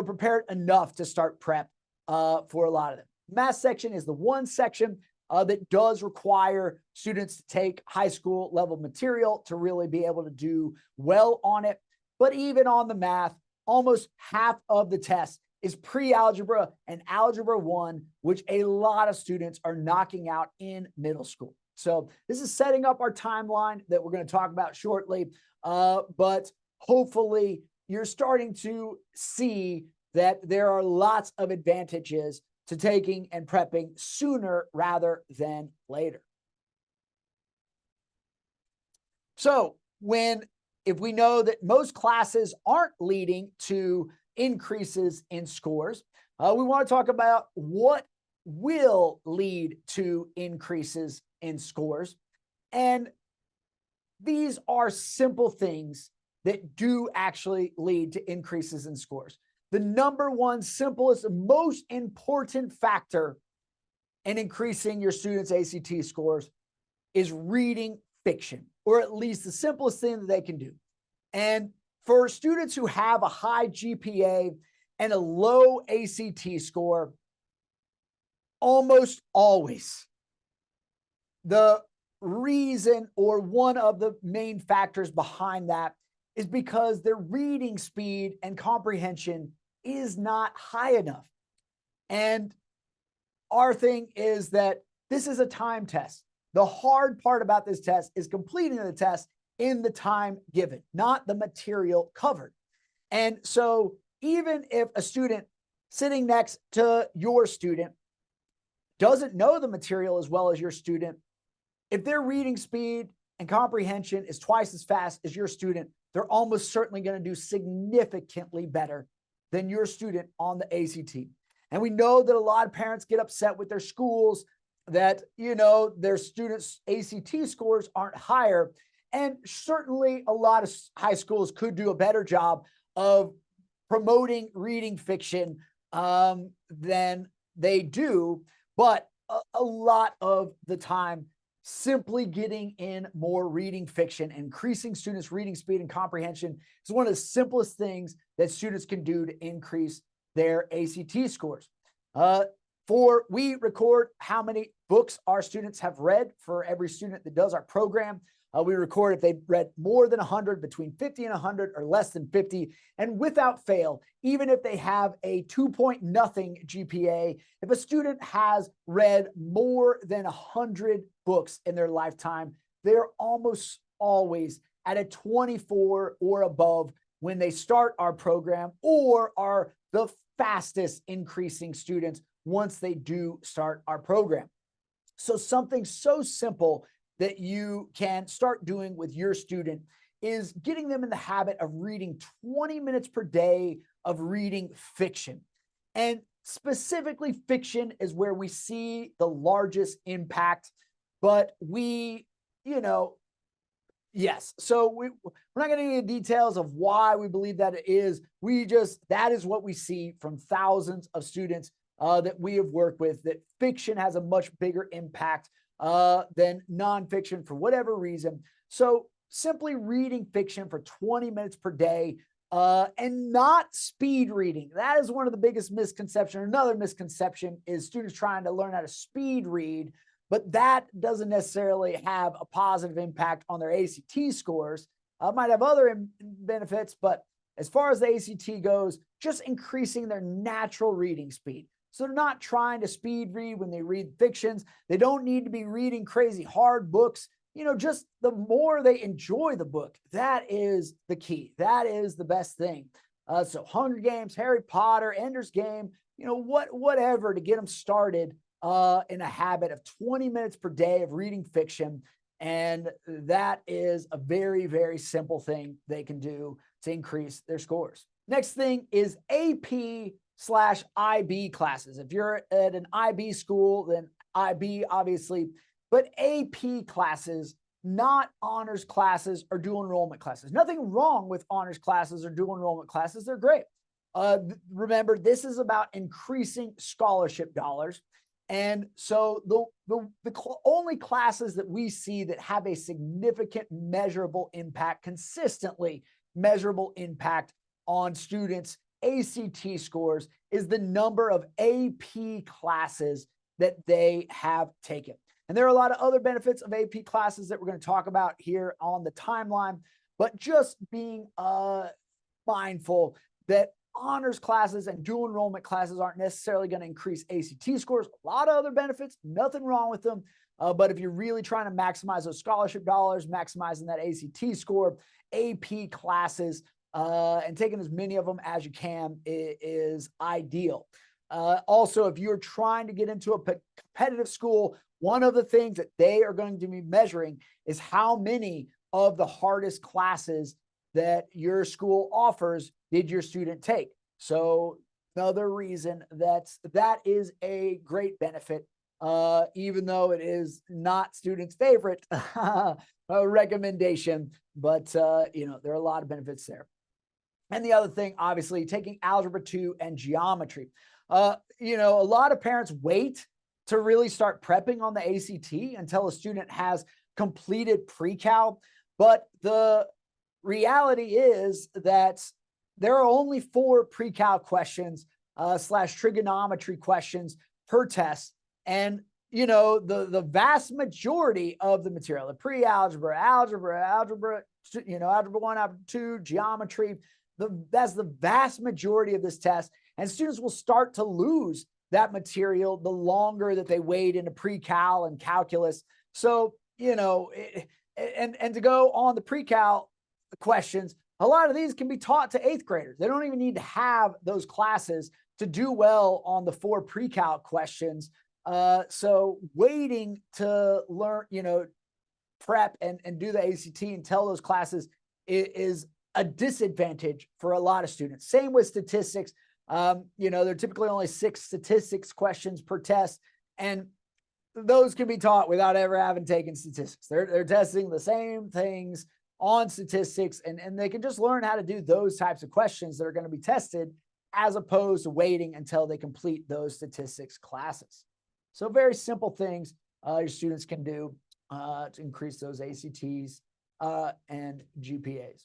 prepared enough to start prep for a lot of them. Math section is the one section that does require students to take high school level material to really be able to do well on it. But even on the math, almost half of the test is pre-algebra and algebra 1, which a lot of students are knocking out in middle school. So this is setting up our timeline that we're going to talk about shortly. But hopefully you're starting to see that there are lots of advantages to taking and prepping sooner rather than later. So if we know that most classes aren't leading to increases in scores, we want to talk about what will lead to increases in scores. And these are simple things that do actually lead to increases in scores. The number one, simplest, most important factor in increasing your students' ACT scores is reading fiction, or at least the simplest thing that they can do. And for students who have a high GPA and a low ACT score, almost always the reason, or one of the main factors behind that, is because their reading speed and comprehension is not high enough. And our thing is that this is a time test. The hard part about this test is completing the test in the time given, not the material covered. And so even if a student sitting next to your student doesn't know the material as well as your student, if their reading speed and comprehension is twice as fast as your student, they're almost certainly going to do significantly better than your student on the ACT. And we know that a lot of parents get upset with their schools that, their students' ACT scores aren't higher. And certainly a lot of high schools could do a better job of promoting reading fiction than they do. But a lot of the time, simply getting in more reading fiction, increasing students' reading speed and comprehension is one of the simplest things that students can do to increase their ACT scores. We record how many books our students have read for every student that does our program. We record if they've read more than 100, between 50 and 100, or less than 50. And without fail, even if they have a 2-point-nothing GPA, if a student has read more than 100 books in their lifetime, they're almost always at a 24 or above when they start our program, or are the fastest increasing students once they do start our program. So something so simple that you can start doing with your student is getting them in the habit of reading 20 minutes per day of reading fiction. And specifically, fiction is where we see the largest impact. But yes. So we're not getting into details of why we believe that it is. That is what we see from thousands of students that we have worked with, that fiction has a much bigger impact than nonfiction for whatever reason. So simply reading fiction for 20 minutes per day and not speed reading. That is one of the biggest misconceptions. Another misconception is students trying to learn how to speed read, but that doesn't necessarily have a positive impact on their ACT scores. Might have other benefits, but as far as the ACT goes, just increasing their natural reading speed. So they're not trying to speed read when they read fictions. They don't need to be reading crazy hard books. Just the more they enjoy the book, that is the key. That is the best thing. So Hunger Games, Harry Potter, Ender's Game, whatever to get them started in a habit of 20 minutes per day of reading fiction. And that is a very, very simple thing they can do to increase their scores. Next thing is AP/IB classes. If you're at an IB school, then IB obviously, but AP classes, not honors classes or dual enrollment classes. Nothing wrong with honors classes or dual enrollment classes. They're great. Remember, this is about increasing scholarship dollars. And so the only classes that we see that have a significant measurable impact, consistently measurable impact on students' ACT scores, is the number of AP classes that they have taken. And there are a lot of other benefits of AP classes that we're going to talk about here on the timeline, but just being mindful that honors classes and dual enrollment classes aren't necessarily going to increase ACT scores. A lot of other benefits, nothing wrong with them. But if you're really trying to maximize those scholarship dollars, maximizing that ACT score, AP classes and taking as many of them as you can is ideal. Also, if you're trying to get into a competitive school, one of the things that they are going to be measuring is how many of the hardest classes that your school offers did your student take. So another reason that is a great benefit, even though it is not students' favorite recommendation, but there are a lot of benefits there. And the other thing, obviously, taking Algebra 2 and geometry. A lot of parents wait to really start prepping on the ACT until a student has completed pre-cal. But the reality is that there are only 4 pre-cal questions / trigonometry questions per test. And the vast majority of the material, the pre-algebra, algebra, algebra 1, algebra 2, geometry, that's the vast majority of this test. And students will start to lose that material the longer that they wade into pre-cal and calculus. So, and to go on the pre-cal questions, a lot of these can be taught to 8th graders. They don't even need to have those classes to do well on the 4 pre-cal questions. So waiting to learn, prep and do the ACT until those classes is a disadvantage for a lot of students. Same with statistics. There are typically only 6 statistics questions per test, and those can be taught without ever having taken statistics. They're testing the same things on statistics, and they can just learn how to do those types of questions that are going to be tested, as opposed to waiting until they complete those statistics classes. So very simple things your students can do to increase those ACTs and GPAs.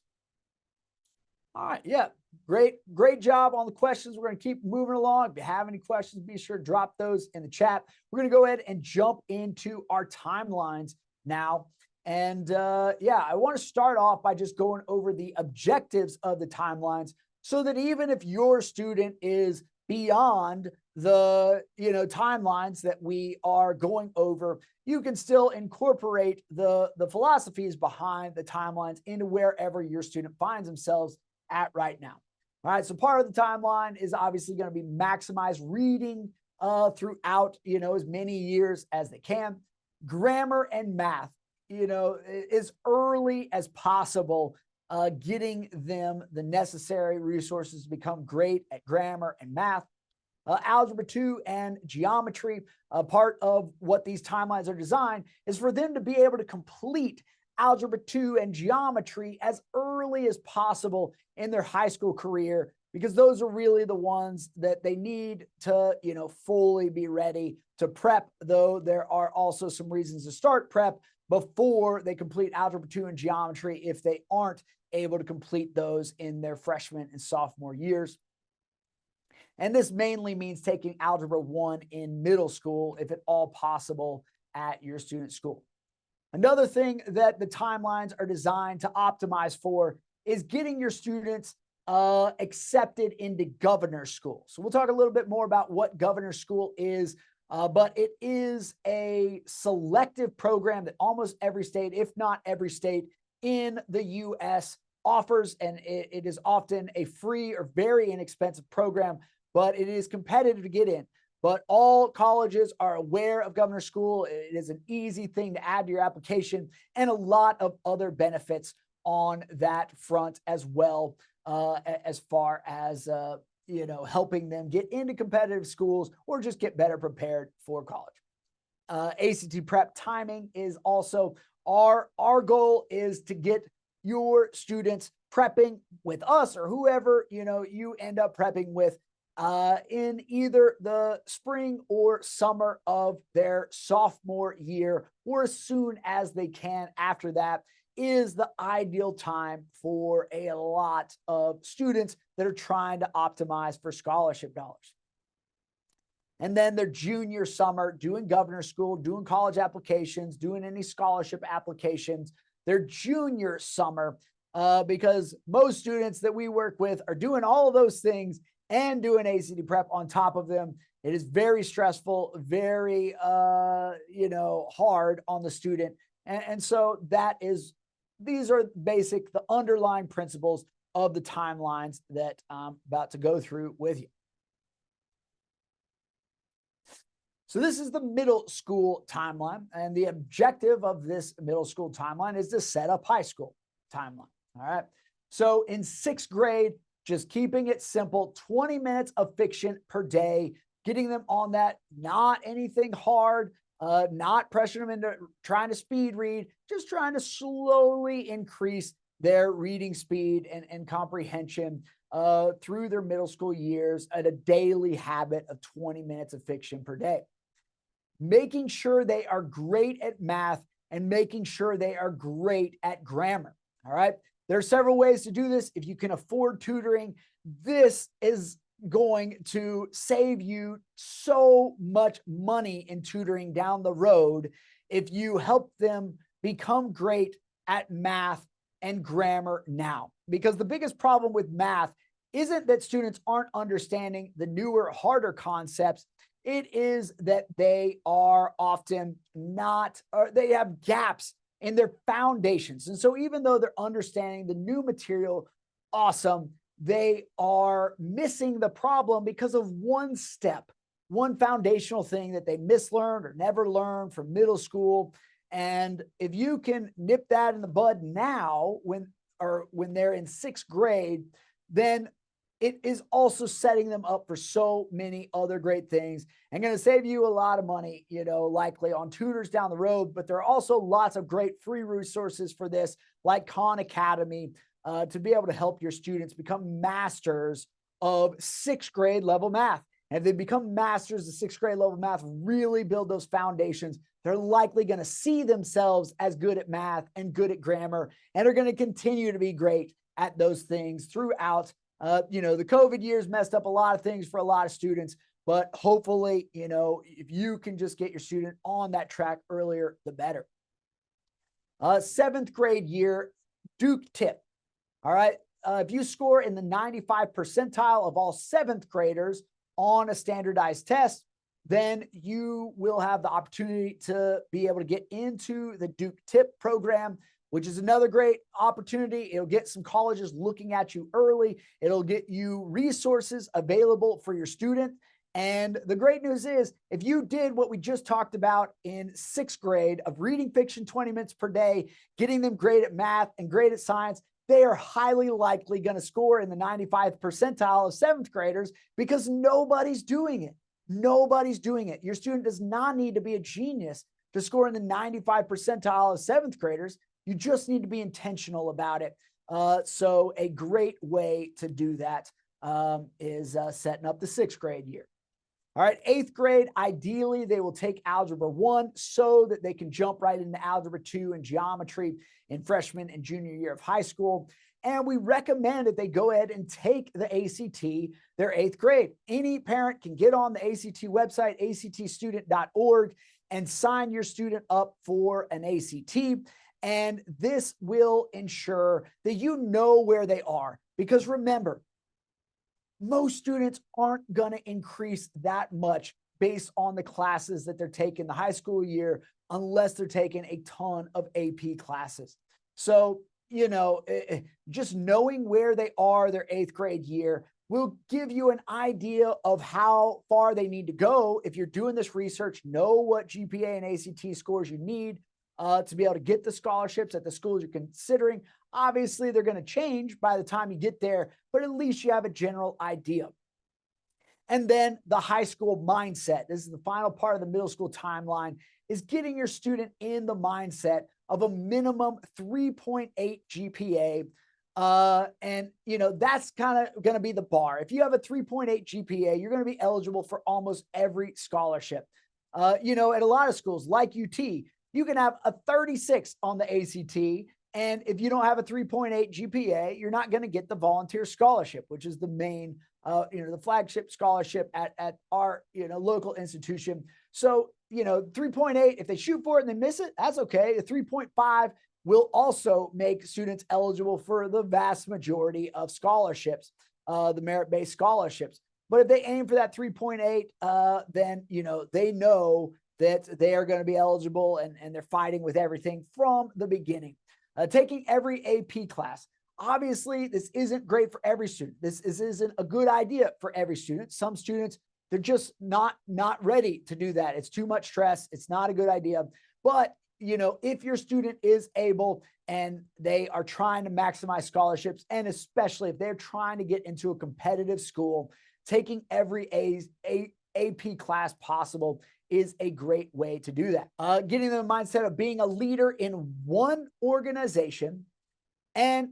All right. Yeah. Great job on the questions. We're going to keep moving along. If you have any questions, be sure to drop those in the chat. We're going to go ahead and jump into our timelines now. And I want to start off by just going over the objectives of the timelines, so that even if your student is beyond the timelines that we are going over, you can still incorporate the philosophies behind the timelines into wherever your student finds themselves at right now. All right, so part of the timeline is obviously going to be maximize reading throughout as many years as they can. Grammar and math, as early as possible, getting them the necessary resources to become great at grammar and math. Algebra 2 and geometry, part of what these timelines are designed is for them to be able to complete Algebra 2 and geometry as early as possible in their high school career, because those are really the ones that they need to, fully be ready to prep, though there are also some reasons to start prep before they complete Algebra 2 and geometry if they aren't able to complete those in their freshman and sophomore years. And this mainly means taking Algebra 1 in middle school, if at all possible, at your student's school. Another thing that the timelines are designed to optimize for is getting your students accepted into governor school. So we'll talk a little bit more about what governor school is, but it is a selective program that almost every state, if not every state in the U.S., offers, and it is often a free or very inexpensive program, but it is competitive to get in. But all colleges are aware of governor school. It is an easy thing to add to your application, and a lot of other benefits on that front as well, as far as helping them get into competitive schools or just get better prepared for college. ACT prep timing is also our goal is to get your students prepping with us or whoever you end up prepping with in either the spring or summer of their sophomore year, or as soon as they can after that, is the ideal time for a lot of students that are trying to optimize for scholarship dollars. And then their junior summer, doing governor school, doing college applications, doing any scholarship applications, their junior summer, because most students that we work with are doing all of those things and doing ACT prep on top of them. It is very stressful, very, hard on the student. And so these are the underlying principles of the timelines that I'm about to go through with you. So this is the middle school timeline. And the objective of this middle school timeline is to set up high school timeline. All right. So in sixth grade, just keeping it simple, 20 minutes of fiction per day, getting them on that, not anything hard, not pressuring them into trying to speed read, just trying to slowly increase their reading speed and comprehension through their middle school years at a daily habit of 20 minutes of fiction per day. Making sure they are great at math and making sure they are great at grammar. All right. There are several ways to do this. If you can afford tutoring, this is going to save you so much money in tutoring down the road if you help them become great at math and grammar now. Because the biggest problem with math isn't that students aren't understanding the newer, harder concepts. It is that they are often not, or they have gaps in their foundations. And so even though they're understanding the new material, awesome, they are missing the problem because of one step, one foundational thing that they mislearned or never learned from middle school. And if you can nip that in the bud now when they're in sixth grade, then it is also setting them up for so many other great things and going to save you a lot of money, likely on tutors down the road. But there are also lots of great free resources for this, like Khan Academy, to be able to help your students become masters of sixth grade level math. And if they become masters of sixth grade level math, really build those foundations, they're likely going to see themselves as good at math and good at grammar, and are going to continue to be great at those things throughout. The COVID years messed up a lot of things for a lot of students, but hopefully, if you can just get your student on that track earlier, the better. Seventh grade year, Duke tip. All right. If you score in the 95 percentile of all seventh graders on a standardized test, then you will have the opportunity to be able to get into the Duke tip program, which is another great opportunity. It'll get some colleges looking at you early. It'll get you resources available for your student. And the great news is, if you did what we just talked about in sixth grade of reading fiction 20 minutes per day, getting them great at math and great at science, they are highly likely going to score in the 95th percentile of seventh graders because nobody's doing it. Nobody's doing it. Your student does not need to be a genius to score in the 95 percentile of seventh graders. You just need to be intentional about it. So a great way to do that is setting up the sixth grade year. All right, eighth grade, ideally, they will take Algebra 1 so that they can jump right into Algebra 2 and geometry in freshman and junior year of high school. And we recommend that they go ahead and take the ACT their eighth grade. Any parent can get on the ACT website, actstudent.org, and sign your student up for an ACT. And this will ensure that you know where they are. Because remember, most students aren't going to increase that much based on the classes that they're taking the high school year, unless they're taking a ton of AP classes. So, just knowing where they are their eighth grade year will give you an idea of how far they need to go. If you're doing this research, know what GPA and ACT scores you need to be able to get the scholarships at the schools you're considering. Obviously, they're going to change by the time you get there, but at least you have a general idea. And then the high school mindset. This is the final part of the middle school timeline, is getting your student in the mindset of a minimum 3.8 GPA. And that's kind of going to be the bar. If you have a 3.8 GPA, you're going to be eligible for almost every scholarship. At a lot of schools like UT, you can have a 36 on the ACT. And if you don't have a 3.8 GPA, you're not going to get the volunteer scholarship, which is the main, the flagship scholarship at our, local institution. So, 3.8, if they shoot for it and they miss it, that's okay. The 3.5 will also make students eligible for the vast majority of scholarships, the merit-based scholarships. But if they aim for that 3.8, then, they know that they are going to be eligible and they're fighting with everything from the beginning. Taking every AP class. Obviously, this isn't great for every student. This isn't a good idea for every student. Some students they're just not ready to do that. It's too much stress. It's not a good idea. But, you know, if your student is able and they are trying to maximize scholarships, and especially if they're trying to get into a competitive school, taking every AP class possible is a great way to do that. Getting them the mindset of being a leader in one organization. And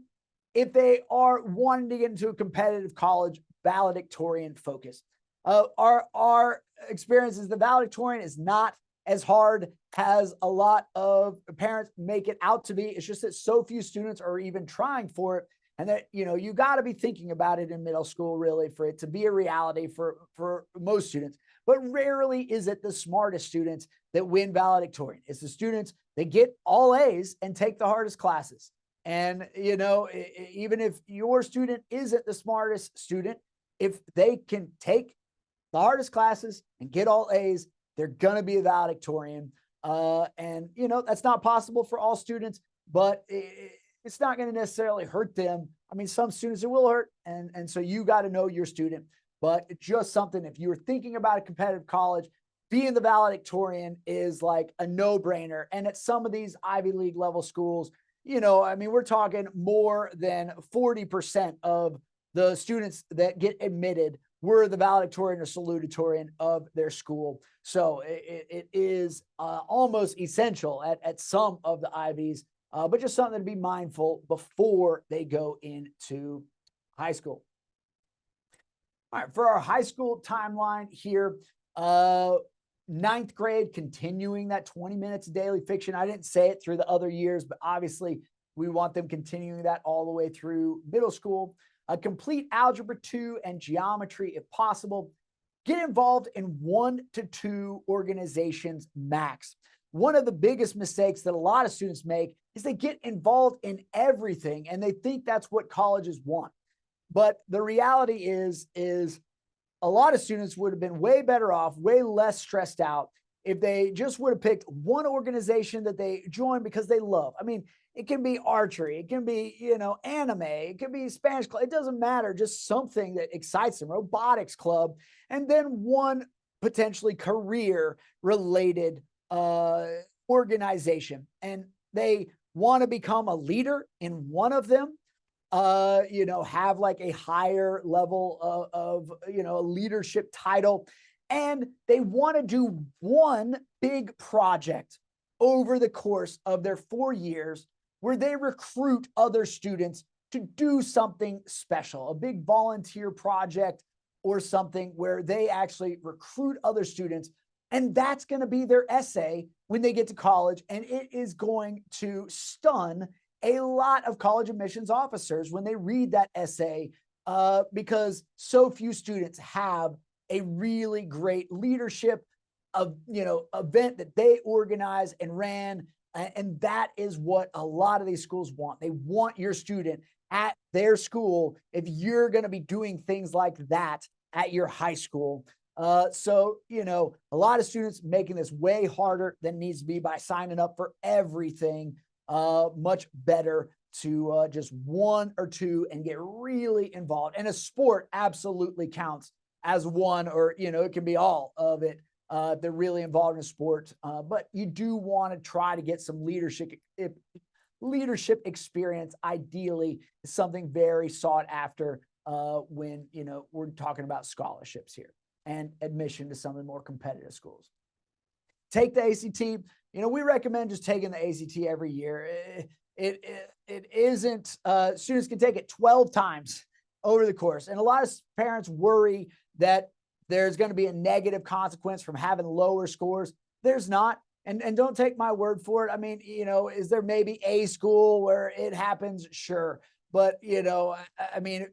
if they are wanting to get into a competitive college, valedictorian focus. Our experience is the valedictorian is not as hard as a lot of parents make it out to be. It's just that so few students are even trying for it. And that, you know, you got to be thinking about it in middle school, really, for it to be a reality for most students. But rarely is it the smartest students that win valedictorian. It's the students that get all A's and take the hardest classes. And, you know, even if your student isn't the smartest student, if they can take the hardest classes and get all A's, they're going to be a valedictorian. And, you know, that's not possible for all students, but it's not going to necessarily hurt them. I mean, some students it will hurt. And so you got to know your student, but it's just something, if you're thinking about a competitive college, being the valedictorian is like a no-brainer. And at some of these Ivy League level schools, you know, I mean, we're talking more than 40% of the students that get admitted were the valedictorian or salutatorian of their school. So it is almost essential at some of the Ivies, but just something to be mindful before they go into high school. All right, for our high school timeline here, ninth grade, continuing that 20 minutes of daily fiction. I didn't say it through the other years, but obviously we want them continuing that all the way through middle school. Complete algebra 2 and geometry if possible. Get involved in 1 to 2 organizations max. One of the biggest mistakes that a lot of students make is they get involved in everything and they think that's what colleges want. But the reality is a lot of students would have been way better off, way less stressed out if they just would have picked one organization that they joined because they love. I mean, it can be archery, it can be, you know, anime, it can be Spanish club. It doesn't matter, just something that excites them, robotics club, and then one potentially career related organization. And they want to become a leader in one of them. You know, have like a higher level of you know, a leadership title. And they want to do one big project over the course of their 4 years where they recruit other students to do something special, a big volunteer project or something where they actually recruit other students. And that's going to be their essay when they get to college. And it is going to stun a lot of college admissions officers when they read that essay, because so few students have a really great leadership of, you know, event that they organized and ran. And that is what a lot of these schools want. They want your student at their school if you're going to be doing things like that at your high school. So, you know, a lot of students making this way harder than it needs to be by signing up for everything. Much better to just 1 or 2 and get really involved. And a sport absolutely counts as one, or, you know, it can be all of it. They're really involved in a sport, but you do want to try to get some leadership experience. Ideally, is something very sought after when, you know, we're talking about scholarships here and admission to some of the more competitive schools. Take the ACT. You know, we recommend just taking the ACT every year. It isn't, students can take it 12 times over the course. And a lot of parents worry that there's going to be a negative consequence from having lower scores. There's not. And don't take my word for it. I mean, you know, is there maybe a school where it happens? Sure. But, you know, I mean,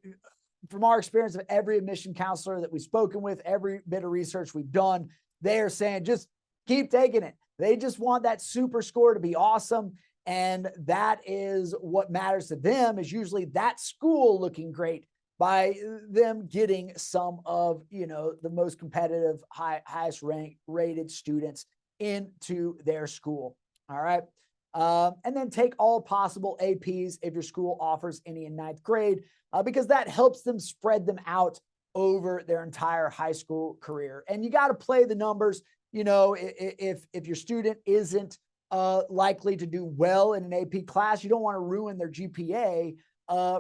from our experience of every admission counselor that we've spoken with, every bit of research we've done, they're saying just keep taking it. They just want that super score to be awesome. And that is what matters to them, is usually that school looking great by them getting some of, you know, the most competitive, highest rated students into their school. All right. And then take all possible APs if your school offers any in ninth grade, because that helps them spread them out over their entire high school career. And you got to play the numbers. You know, if your student isn't likely to do well in an AP class, you don't want to ruin their GPA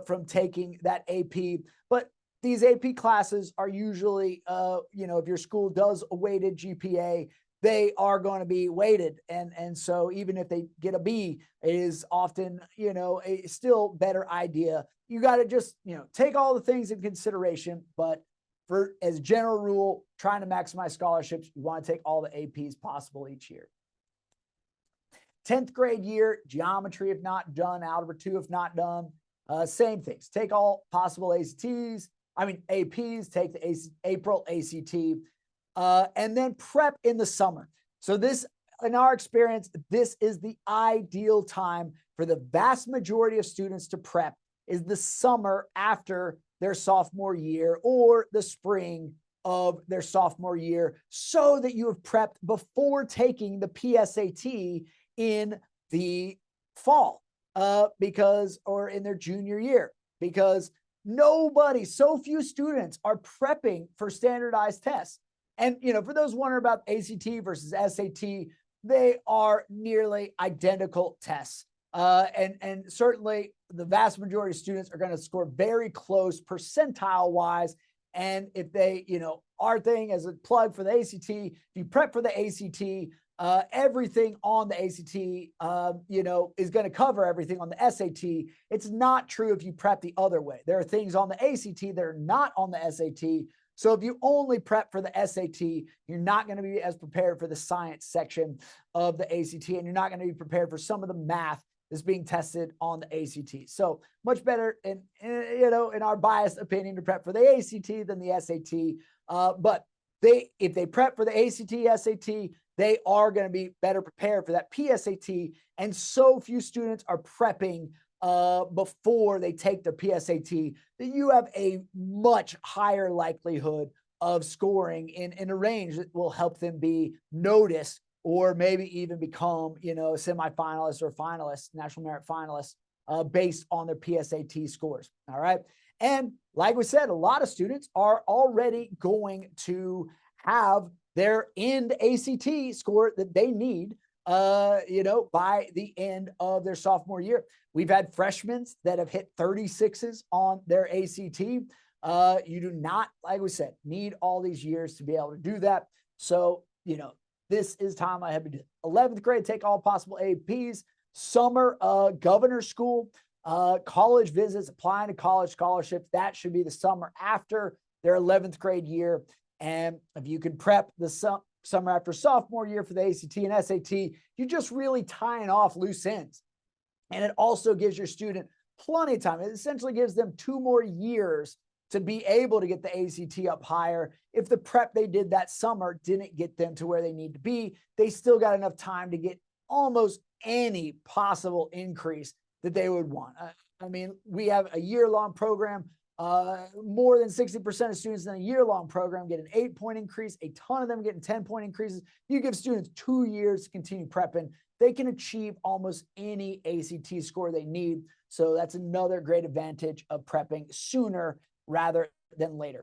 from taking that AP. But these AP classes are usually, you know, if your school does a weighted GPA, they are going to be weighted. And so even if they get a B, it is often, you know, a still better idea. You got to just, you know, take all the things in consideration, but for as a general rule, trying to maximize scholarships, you want to take all the APs possible each year. 10th grade year, geometry if not done, algebra 2 if not done, same things. Take all possible APs, take the April ACT, and then prep in the summer. So this, in our experience, this is the ideal time for the vast majority of students to prep, is the summer after their sophomore year or the spring of their sophomore year, so that you have prepped before taking the PSAT in the fall, or in their junior year, because so few students are prepping for standardized tests. And, you know, for those wondering about ACT versus SAT, they are nearly identical tests. And certainly the vast majority of students are going to score very close percentile wise. And if they, you know, our thing as a plug for the ACT, if you prep for the ACT, everything on the ACT, you know, is going to cover everything on the SAT. It's not true if you prep the other way. There are things on the ACT that are not on the SAT. So if you only prep for the SAT, you're not going to be as prepared for the science section of the ACT, and you're not going to be prepared for some of the math that's being tested on the ACT. So much better, in our biased opinion, to prep for the ACT than the SAT. But if they prep for the ACT, SAT, they are going to be better prepared for that PSAT. And so few students are prepping before they take the PSAT that you have a much higher likelihood of scoring in a range that will help them be noticed, or maybe even become, you know, semifinalists or finalists, national merit finalists, based on their PSAT scores. All right. And like we said, a lot of students are already going to have their end ACT score that they need, by the end of their sophomore year. We've had freshmen that have hit 36s on their ACT. You do not, like we said, need all these years to be able to do that. So, you know, this is time I have to do. 11th grade, take all possible APs. Summer, governor school, college visits, applying to college scholarships. That should be the summer after their 11th grade year. And if you can prep the summer after sophomore year for the ACT and SAT, you're just really tying off loose ends. And it also gives your student plenty of time. It essentially gives them 2 more years to be able to get the ACT up higher. If the prep they did that summer didn't get them to where they need to be, they still got enough time to get almost any possible increase that they would want. I mean, we have a year-long program. More than 60% of students in a year-long program get an 8-point increase. A ton of them getting 10-point increases. You give students 2 years to continue prepping, they can achieve almost any ACT score they need. So that's another great advantage of prepping sooner rather than later.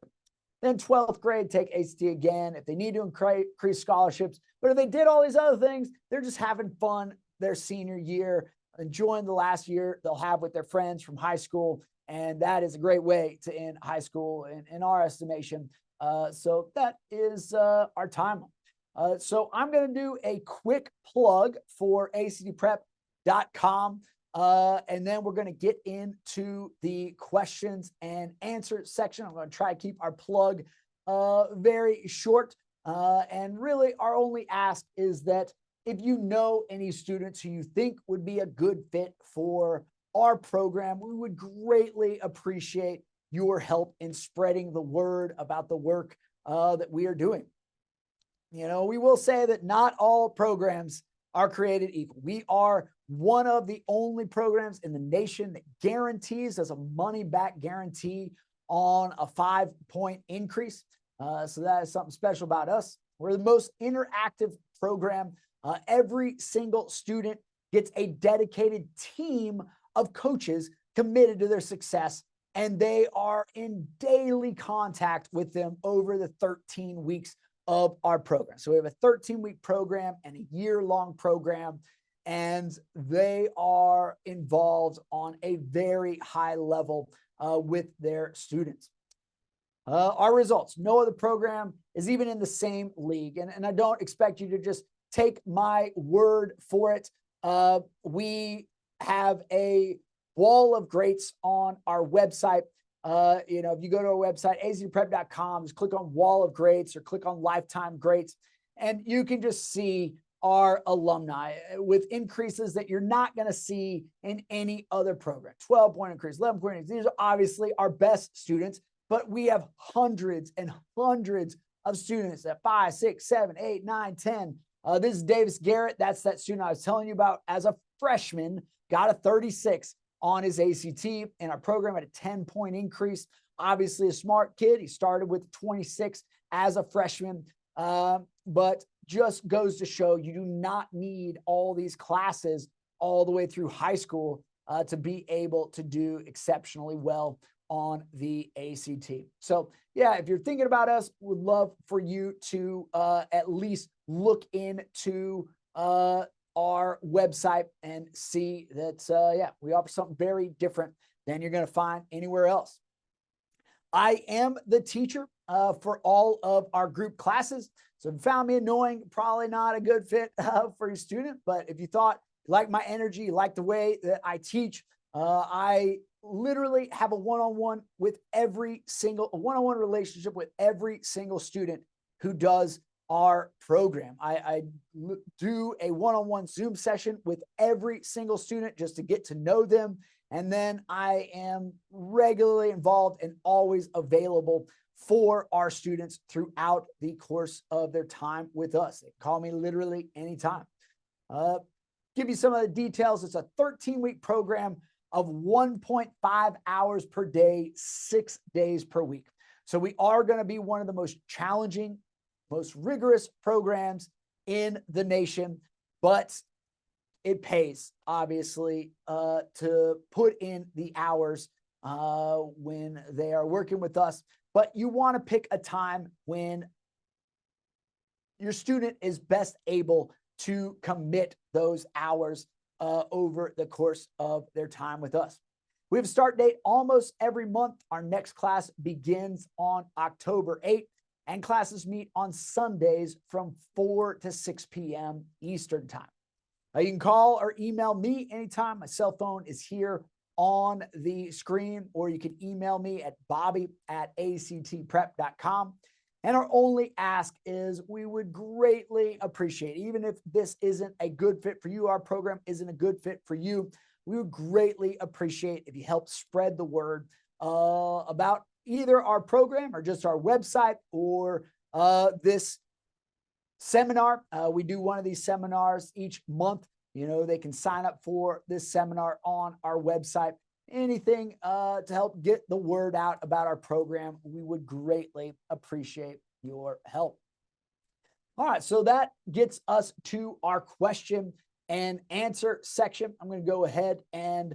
Then 12th grade, take ACT again if they need to increase scholarships. But if they did all these other things, they're just having fun their senior year, enjoying the last year they'll have with their friends from high school. And that is a great way to end high school in our estimation. So that is our timeline. So I'm going to do a quick plug for actprep.com. And then we're going to get into the questions and answer section. I'm going to try to keep our plug very short. And really our only ask is that if you know any students who you think would be a good fit for our program, we would greatly appreciate your help in spreading the word about the work that we are doing. You know, we will say that not all programs are created equal. We are one of the only programs in the nation that guarantees as a money back guarantee on a 5-point increase. So that is something special about us. We're the most interactive program. Every single student gets a dedicated team of coaches committed to their success. and they are in daily contact with them over the 13 weeks of our program. So we have a 13-week program and a year-long program, and they are involved on a very high level with their students. Our results, no other program is even in the same league. And I don't expect you to just take my word for it. We have a wall of greats on our website. If you go to our website, actprep.com, just click on wall of greats or click on lifetime greats, and you can just see our alumni with increases that you're not going to see in any other program. 12-point increase, 11-point increase. These are obviously our best students, but we have hundreds and hundreds of students at 5, 6, 7, 8, 9, 10. This is Davis Garrett. That's that student I was telling you about as a freshman, got a 36 on his ACT in our program at a 10-point increase. Obviously a smart kid. He started with 26 as a freshman, but just goes to show you do not need all these classes all the way through high school to be able to do exceptionally well on the ACT. So yeah, if you're thinking about us, would love for you to at least look into our website and see that, we offer something very different than you're going to find anywhere else. I am the teacher for all of our group classes. So if you found me annoying, probably not a good fit for your student. But if you thought you like my energy, you like the way that I teach, I literally have a one-on-one relationship with every single student who does our program. I do a one-on-one Zoom session with every single student just to get to know them. And then I am regularly involved and always available for our students throughout the course of their time with us. They call me literally anytime. Give you some of the details. It's a 13-week program of 1.5 hours per day, 6 days per week. So we are going to be one of the most challenging, most rigorous programs in the nation, but it pays, obviously, to put in the hours when they are working with us. But you want to pick a time when your student is best able to commit those hours over the course of their time with us. We have a start date almost every month. Our next class begins on October 8th, and classes meet on Sundays from 4 to 6 p.m. Eastern time. You can call or email me anytime. My cell phone is here on the screen, or you can email me at bobby@actprep.com. And our only ask is we would greatly appreciate, even if this isn't a good fit for you, our program isn't a good fit for you, we would greatly appreciate if you help spread the word about either our program or just our website or this seminar. We do one of these seminars each month. They can sign up for this seminar on our website. Anything to help get the word out about our program, we would greatly appreciate your help. All right, so that gets us to our question and answer section. I'm going to go ahead and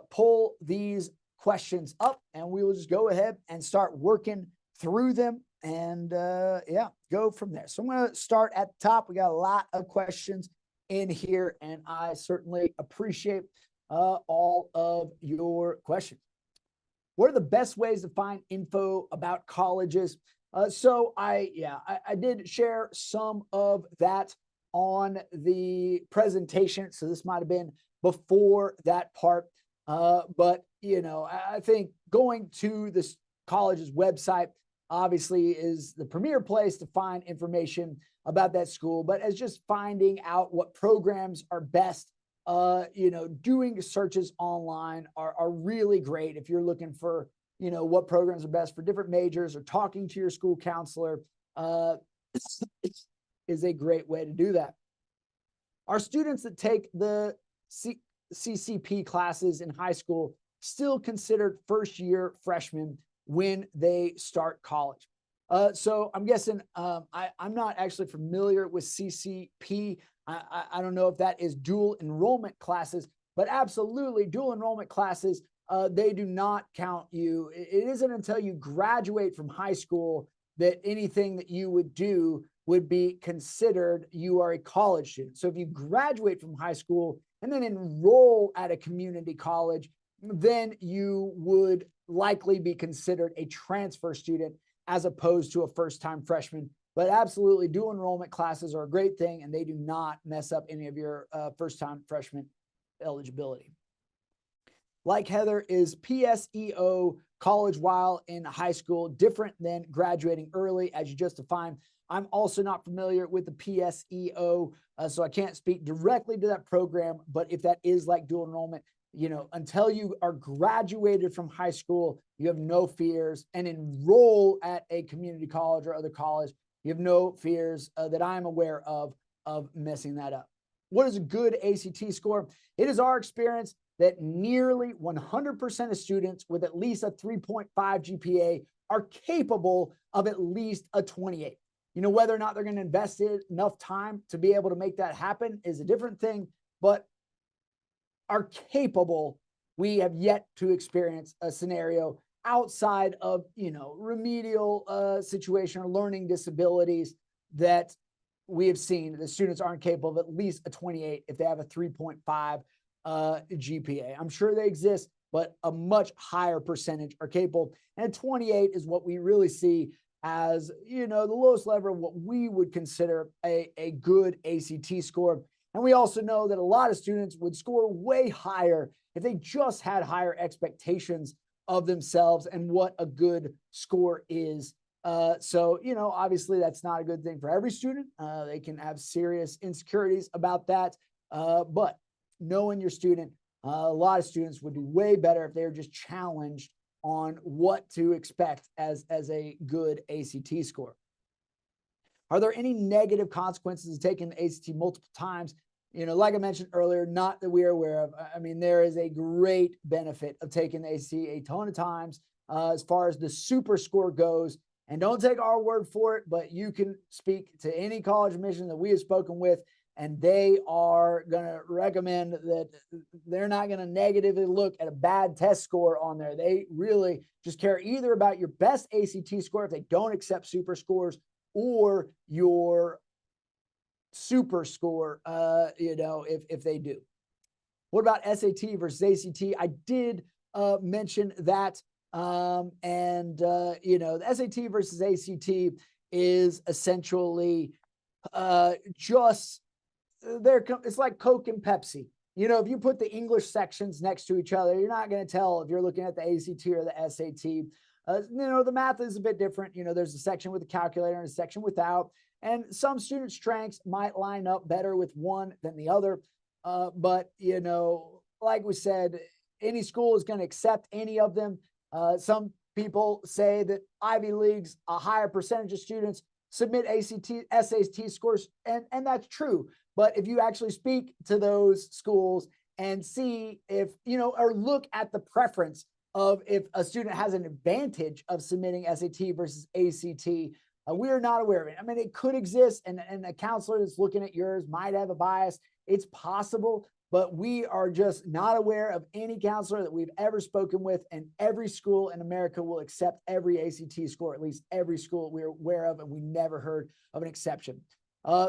pull these questions up, and we will just go ahead and start working through them and go from there. So I'm going to start at the top. We got a lot of questions in here, and I certainly appreciate all of your questions. What are the best ways to find info about colleges? So I did share some of that on the presentation. So this might have been before that part. But I think going to this college's website obviously is the premier place to find information about that school, but as just finding out what programs are best, doing searches online are really great if you're looking for, what programs are best for different majors, or talking to your school counselor is a great way to do that. Are students that take the CCP classes in high school still considered first-year freshmen when they start college? So I'm guessing I'm not actually familiar with CCP. I don't know if that is dual enrollment classes, but absolutely dual enrollment classes they do not count you. It isn't until you graduate from high school that anything that you would do would be considered you are a college student. So if you graduate from high school and then enroll at a community college, then you would likely be considered a transfer student as opposed to a first-time freshman. But absolutely, dual enrollment classes are a great thing, and they do not mess up any of your first-time freshman eligibility. Like Heather, is PSEO college while in high school different than graduating early, as you just defined? I'm also not familiar with the PSEO, so I can't speak directly to that program. But if that is like dual enrollment, until you are graduated from high school, you have no fears, and enroll at a community college or other college, you have no fears that I'm aware of messing that up. What is a good ACT score? It is our experience that nearly 100% of students with at least a 3.5 GPA are capable of at least a 28. Whether or not they're going to invest enough time to be able to make that happen is a different thing, but are capable. We have yet to experience a scenario outside of, remedial situation or learning disabilities that we have seen the students aren't capable of at least a 28 if they have a 3.5 GPA. I'm sure they exist, but a much higher percentage are capable. And 28 is what we really see as, the lowest level of what we would consider a good ACT score. And we also know that a lot of students would score way higher if they just had higher expectations of themselves and what a good score is. So, obviously that's not a good thing for every student. They can have serious insecurities about that. But knowing your student, a lot of students would do way better if they were just challenged on what to expect as a good ACT score. Are there any negative consequences of taking the ACT multiple times? Like I mentioned earlier, not that we are aware of. I mean, there is a great benefit of taking the ACT a ton of times as far as the super score goes. And don't take our word for it, but you can speak to any college admission that we have spoken with, and they are going to recommend that they're not going to negatively look at a bad test score on there. They really just care either about your best ACT score if they don't accept super scores, or your super score, if they do. What about SAT versus ACT? I did mention that. The SAT versus ACT is essentially it's like Coke and Pepsi. If you put the English sections next to each other, you're not going to tell if you're looking at the ACT or the SAT. The math is a bit different. There's a section with a calculator and a section without, and some student strengths might line up better with one than the other. But like we said, any school is going to accept any of them. Some people say that Ivy Leagues, a higher percentage of students submit SAT scores, and that's true. But if you actually speak to those schools and see if, or look at the preference of if a student has an advantage of submitting SAT versus ACT, we are not aware of it. I mean, it could exist, and a counselor that's looking at yours might have a bias. It's possible, but we are just not aware of any counselor that we've ever spoken with, and every school in America will accept every ACT score, at least every school we're aware of, and we never heard of an exception.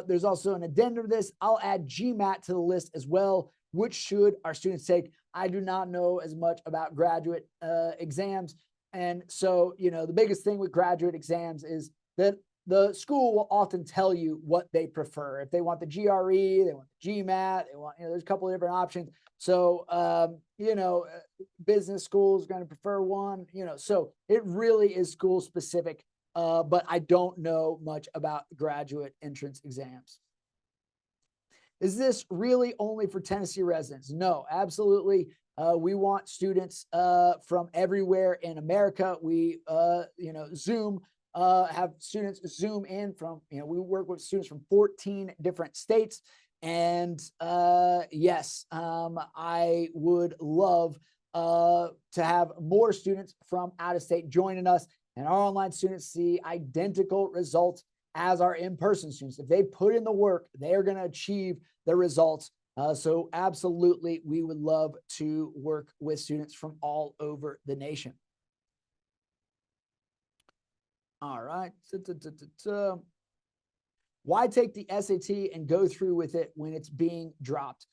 There's also an addendum to this. I'll add GMAT to the list as well. Which should our students take? I do not know as much about graduate exams. And so, the biggest thing with graduate exams is that the school will often tell you what they prefer. If they want the GRE, they want the GMAT, they want, there's a couple of different options. So, business schools are going to prefer one, so it really is school specific. But I don't know much about graduate entrance exams. Is this really only for Tennessee residents? No, absolutely. We want students from everywhere in America. We, Zoom, have students Zoom in from, we work with students from 14 different states. And yes, I would love to have more students from out of state joining us, and our online students see identical results as our in-person students. If they put in the work, they are going to achieve the results So absolutely, we would love to work with students from all over the nation. All right. Why take the SAT and go through with it when it's being dropped?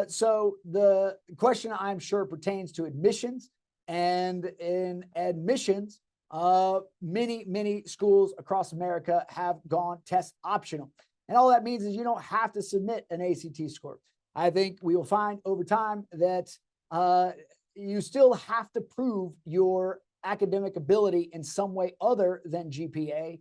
So the question, I'm sure, pertains to admissions. And in admissions, many schools across America have gone test optional. And all that means is you don't have to submit an ACT score. I think we will find over time that you still have to prove your academic ability in some way other than GPA,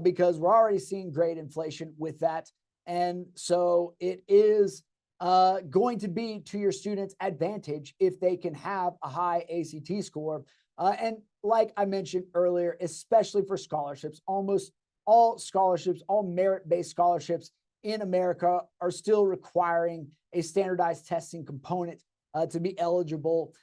because we're already seeing grade inflation with that. And so it is going to be to your students' advantage if they can have a high ACT score. And like I mentioned earlier, especially for scholarships, almost all scholarships, all merit-based scholarships in America are still requiring a standardized testing component to be eligible.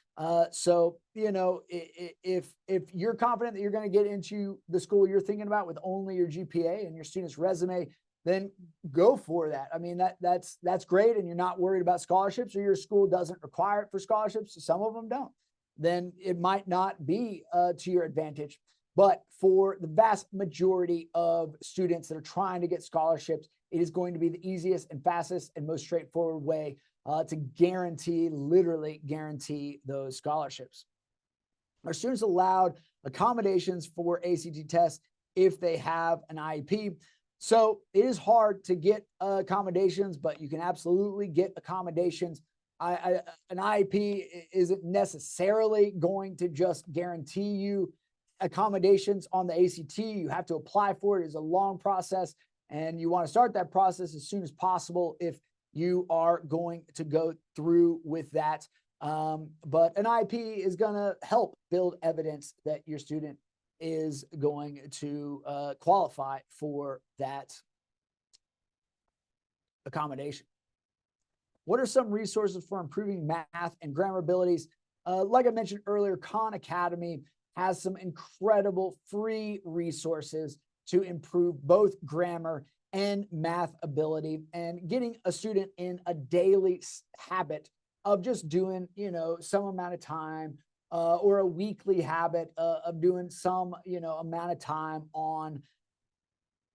So, you know, if you're confident that you're going to get into the school you're thinking about with only your GPA and your student's resume, then go for that. I mean, that's great. And you're not worried about scholarships, or your school doesn't require it for scholarships. Some of them don't. Then it might not be to your advantage. But for the vast majority of students that are trying to get scholarships, it is going to be the easiest and fastest and most straightforward way to guarantee, literally guarantee, those scholarships. Are students allowed accommodations for ACT tests if they have an IEP? So it is hard to get accommodations, but you can absolutely get accommodations. An IEP isn't necessarily going to just guarantee you accommodations on the ACT. You have to apply for it. It's a long process, and you want to start that process as soon as possible if you are going to go through with that. But an IEP is going to help build evidence that your student is going to qualify for that accommodation. What are some resources for improving math and grammar abilities? Like I mentioned earlier, Khan Academy has some incredible free resources to improve both grammar and math ability, and getting a student in a daily habit of just doing, you know, some amount of time, or a weekly habit of doing some, you know, amount of time on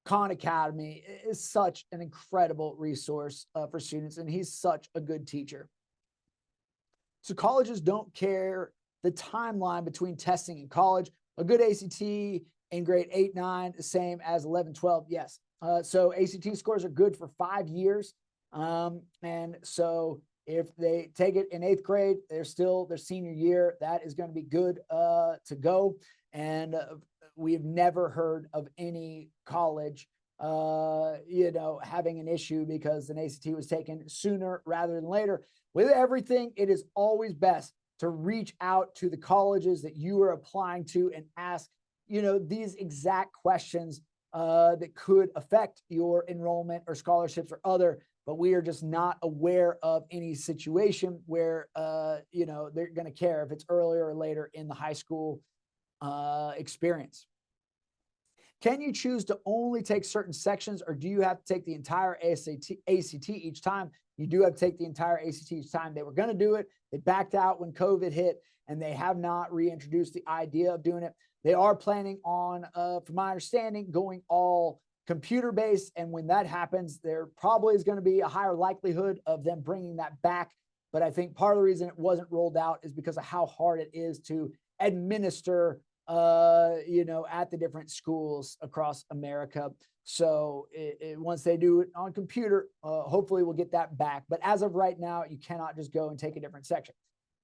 Khan Academy is such an incredible resource for students, and he's such a good teacher. So colleges don't care the timeline between testing in college. A good ACT in grade 8, 9, the same as 11, 12. Yes. So ACT scores are good for 5 years. And so if they take it in 8th grade, they're still their senior year. That is going to be good to go. And we've never heard of any college, you know, having an issue because an ACT was taken sooner rather than later. With everything, it is always best to reach out to the colleges that you are applying to and ask, you know, these exact questions that could affect your enrollment or scholarships or other, but we are just not aware of any situation where, you know, they're going to care if it's earlier or later in the high school experience. Can you choose to only take certain sections, or do you have to take the entire ACT each time? You do have to take the entire ACT each time. They were going to do it. They backed out when COVID hit, and they have not reintroduced the idea of doing it. They are planning on, from my understanding, going all computer-based. And when that happens, there probably is going to be a higher likelihood of them bringing that back. But I think part of the reason it wasn't rolled out is because of how hard it is to administer, you know, at the different schools across America. So once they do it on computer, hopefully we'll get that back. But as of right now, you cannot just go and take a different section.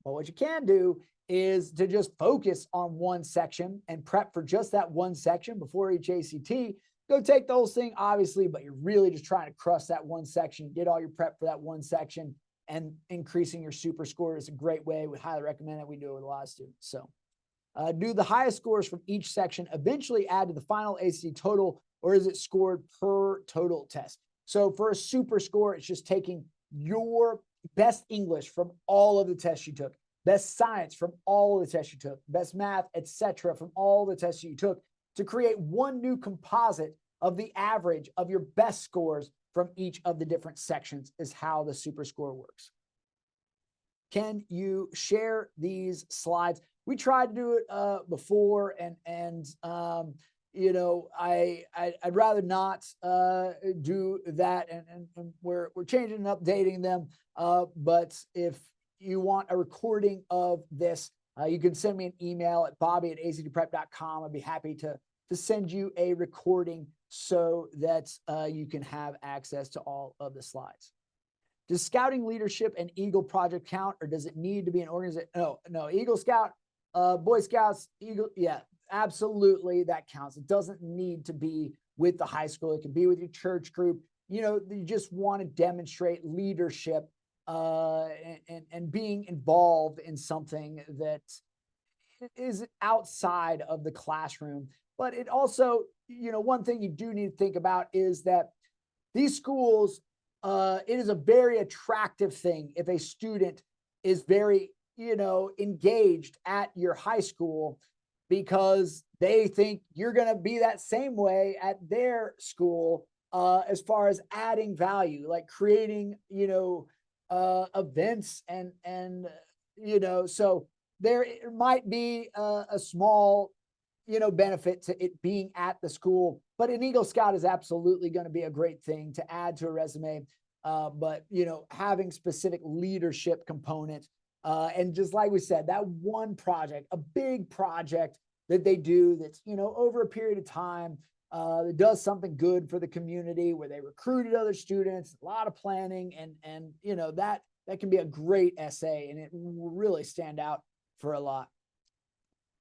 But what you can do is to just focus on one section and prep for just that one section before each ACT. Go take the whole thing, obviously, but you're really just trying to crush that one section, get all your prep for that one section, and increasing your super score is a great way. We highly recommend it. We do it with a lot of students. So do the highest scores from each section eventually add to the final ACT total, or is it scored per total test? So for a super score, it's just taking your best English from all of the tests you took, best science from all of the tests you took, best math, etc., from all the tests you took, to create one new composite of the average of your best scores from each of the different sections is how the super score works. Can you share these slides? We tried to do it before, and you know, I'd rather not do that, and we're changing and updating them. But if you want a recording of this, you can send me an email at bobby@actprep.com. I'd be happy to send you a recording so that you can have access to all of the slides. Does scouting leadership and Eagle project count, or does it need to be an organization? No, Eagle Scout, Boy Scouts, Eagle, yeah, absolutely, that counts. It doesn't need to be with the high school. It can be with your church group. You know, you just want to demonstrate leadership and being involved in something that is outside of the classroom. But it also, you know, one thing you do need to think about is that these schools, it is a very attractive thing if a student is very, you know, engaged at your high school, because they think you're going to be that same way at their school, as far as adding value, like creating, you know, events and you know, so there might be a small, you know, benefit to it being at the school, but an Eagle Scout is absolutely going to be a great thing to add to a resume. But, you know, having specific leadership component, and just like we said, that one project, a big project that they do that's, you know, over a period of time, that does something good for the community, where they recruited other students, a lot of planning, and you know, that can be a great essay, and it will really stand out for a lot.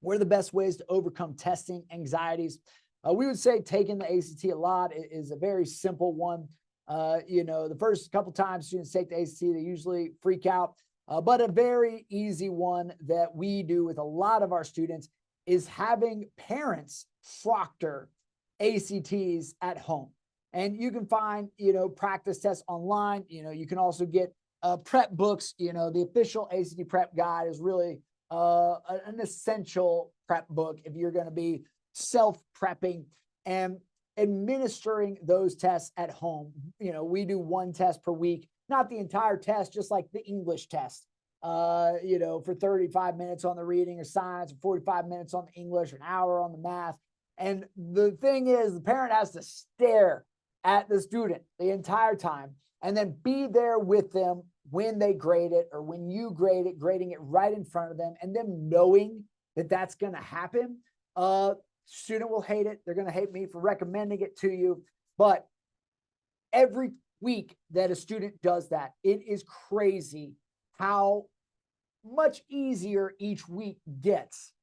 What are the best ways to overcome testing anxieties? We would say taking the ACT a lot is a very simple one. You know, the first couple times students take the ACT, they usually freak out. But a very easy one that we do with a lot of our students is having parents proctor ACTs at home. And you can find, you know, practice tests online. You know, you can also get prep books. You know, the official ACT prep guide is really an essential prep book if you're going to be self-prepping and administering those tests at home. You know, we do one test per week, not the entire test, just like the English test, you know, for 35 minutes on the reading or science, or 45 minutes on the English, or an hour on the math. And the thing is, the parent has to stare at the student the entire time and then be there with them when they grade it, or when you grade it, grading it right in front of them, and them knowing that that's going to happen. Student will hate it. They're going to hate me for recommending it to you. But every week that a student does that, it is crazy how much easier each week gets.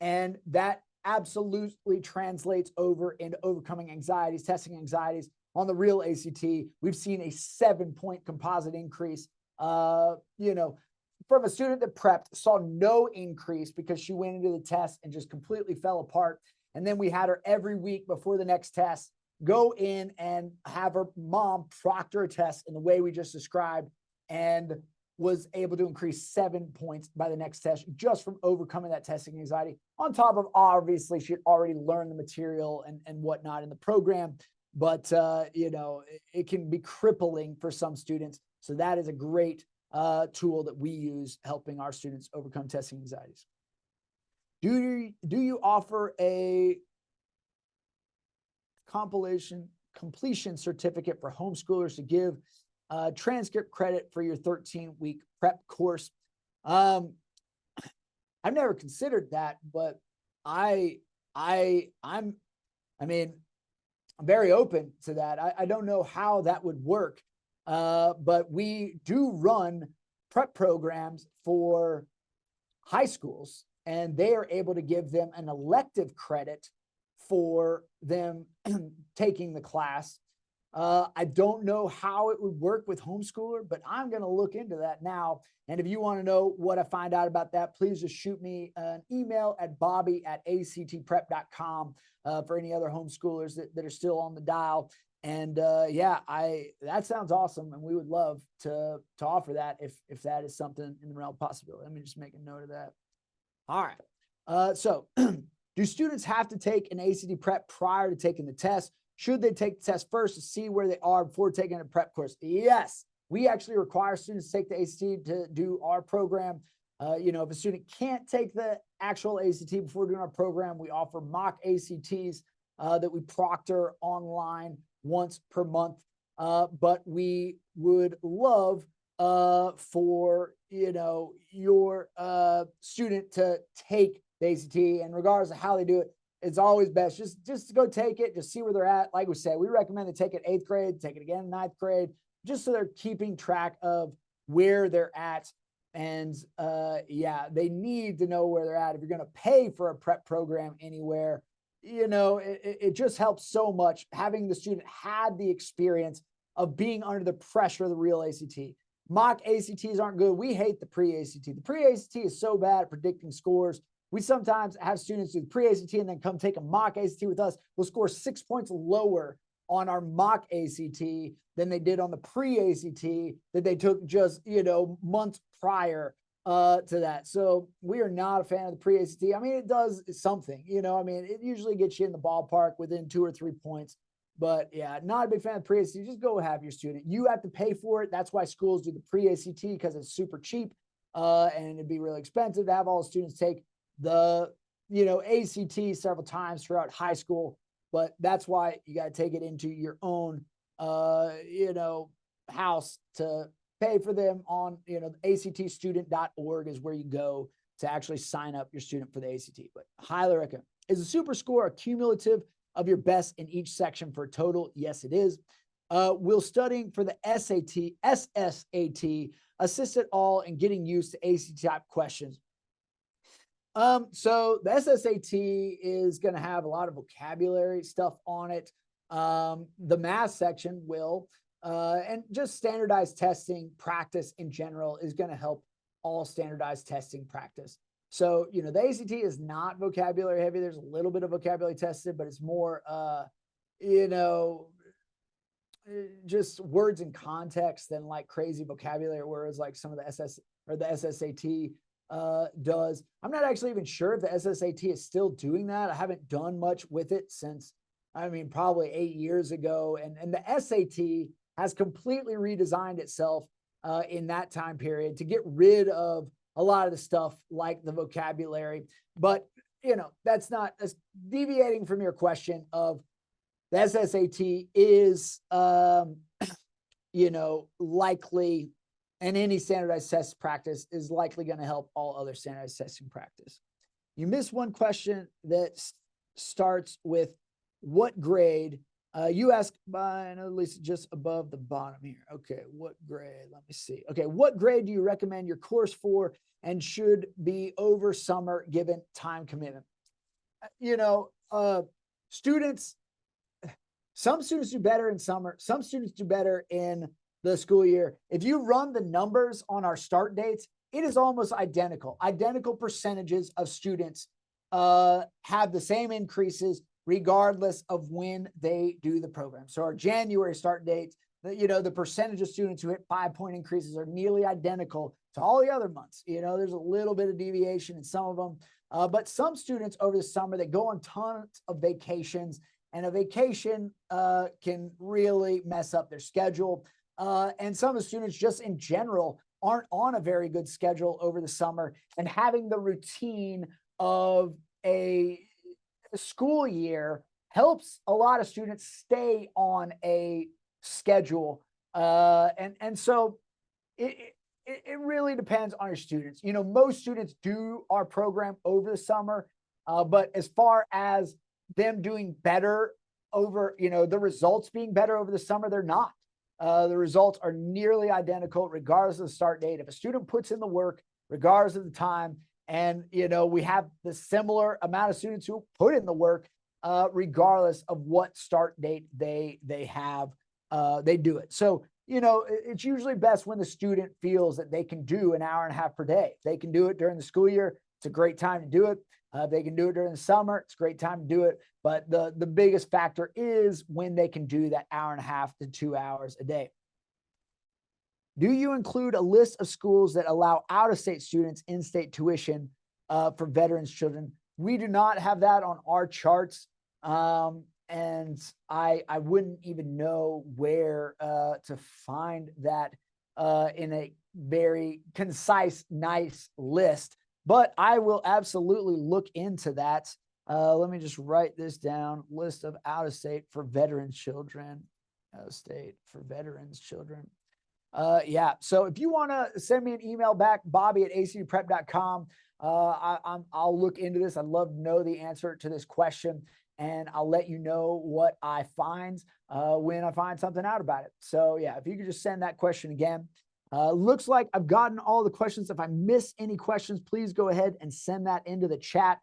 And that absolutely translates over into overcoming anxieties, testing anxieties. On the real ACT, we've seen a 7-point composite increase. You know, from a student that prepped, saw no increase because she went into the test and just completely fell apart. And then we had her every week before the next test go in and have her mom proctor a test in the way we just described, and was able to increase 7 points by the next test just from overcoming that testing anxiety. On top of, obviously, she had already learned the material and whatnot in the program. But, you know, it can be crippling for some students. So that is a great tool that we use helping our students overcome testing anxieties. Do you offer a completion certificate for homeschoolers to give transcript credit for your 13-week prep course? I've never considered that, but I'm very open to that. I don't know how that would work, but we do run prep programs for high schools, and they are able to give them an elective credit for them taking the class. I don't know how it would work with homeschooler, but I'm going to look into that now. And if you want to know what I find out about that, please just shoot me an email at bobby@actprep.com for any other homeschoolers that are still on the dial. And yeah, that sounds awesome. And we would love to offer that if that is something in the realm of possibility. Let me just make a note of that. All right. So do students have to take an ACT prep prior to taking the test? Should they take the test first to see where they are before taking a prep course? Yes. We actually require students to take the ACT to do our program. If a student can't take the actual ACT before doing our program, we offer mock ACTs that we proctor online once per month. But we would love for your student to take the ACT, and regardless of how they do it, it's always best just to go take it, just see where they're at. Like we said, we recommend they take it 8th grade, take it again in 9th grade, just so they're keeping track of where they're at. And they need to know where they're at. If you're going to pay for a prep program anywhere, it just helps so much having the student had the experience of being under the pressure of the real ACT. Mock ACTs aren't good. We hate the pre-ACT. The pre-ACT is so bad at predicting scores. We sometimes have students do the pre-ACT and then come take a mock ACT with us. We'll score 6 points lower on our mock ACT than they did on the pre-ACT that they took just, months prior to that. So we are not a fan of the pre-ACT. I mean, it does something, it usually gets you in the ballpark within 2 or 3 points. But yeah, not a big fan of pre-ACT. Just go have your student. You have to pay for it. That's why schools do the pre-ACT, because it's super cheap. And it'd be really expensive to have all the students take the, ACT several times throughout high school. But that's why you got to take it into your own, house to pay for them on, actstudent.org is where you go to actually sign up your student for the ACT. But highly recommend. Is a super score a cumulative of your best in each section for a total? Yes, it is. Will studying for the SSAT assist at all in getting used to ACT type questions? So the SSAT is going to have a lot of vocabulary stuff on it. The math section will, and just standardized testing practice in general is going to help all standardized testing practice. So, the ACT is not vocabulary heavy. There's a little bit of vocabulary tested, but it's more, just words in context than like crazy vocabulary words like some of the SSAT does. I'm not actually even sure if the SSAT is still doing that. I haven't done much with it since, probably 8 years ago. And the SAT has completely redesigned itself in that time period to get rid of a lot of the stuff like the vocabulary. But, that's deviating from your question of the SSAT is, likely, and any standardized test practice is likely going to help all other standardized testing practice. You missed one question that starts with what grade. You asked by, at least just above the bottom here. Okay, what grade? Let me see. Okay, what grade do you recommend your course for and should be over summer given time commitment? Students, some students do better in summer. Some students do better in the school year. If you run the numbers on our start dates, it is almost identical. Identical percentages of students have the same increases regardless of when they do the program. So our January start dates, the percentage of students who hit 5-point increases are nearly identical to all the other months. There's a little bit of deviation in some of them, but some students over the summer, they go on tons of vacations, and a vacation can really mess up their schedule. And some of the students just in general aren't on a very good schedule over the summer, and having the routine of a school year helps a lot of students stay on a schedule. And so it really depends on your students. Most students do our program over the summer, but as far as them doing better over, the results being better over the summer, they're not. The results are nearly identical regardless of the start date. If a student puts in the work, regardless of the time, and we have the similar amount of students who put in the work, regardless of what start date they have, they do it. So it's usually best when the student feels that they can do an hour and a half per day. They can do it during the school year. It's a great time to do it. They can do it during the summer. It's a great time to do it. But the biggest factor is when they can do that hour and a half to 2 hours a day. Do you include a list of schools that allow out-of-state students in-state tuition for veterans children? We do not have that on our charts. and I wouldn't even know where to find that in a very concise, nice list. But I will absolutely look into that. Let me just write this down. List of out of state for veterans children. Out of state for veterans children. Yeah. So if you want to send me an email back, Bobby@actprep.com, I'll look into this. I'd love to know the answer to this question, and I'll let you know what I find when I find something out about it. So yeah, if you could just send that question again. Looks like I've gotten all the questions. If I miss any questions, please go ahead and send that into the chat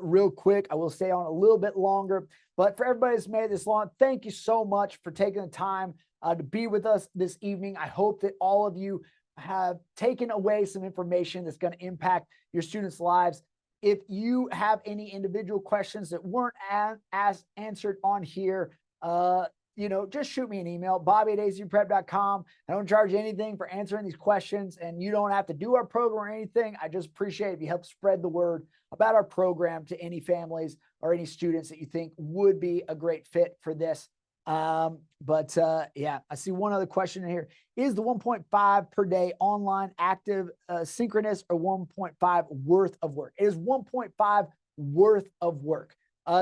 real quick. I will stay on a little bit longer, but for everybody that's made this long, thank you so much for taking the time to be with us this evening. I hope that all of you have taken away some information that's going to impact your students' lives. If you have any individual questions that weren't as answered on here, just shoot me an email, Bobby@actprep.com. I don't charge anything for answering these questions, and you don't have to do our program or anything. I just appreciate if you help spread the word about our program to any families or any students that you think would be a great fit for this. Yeah, I see one other question in here. Is the 1.5 per day online active synchronous or 1.5 worth of work? It is 1.5 worth of work.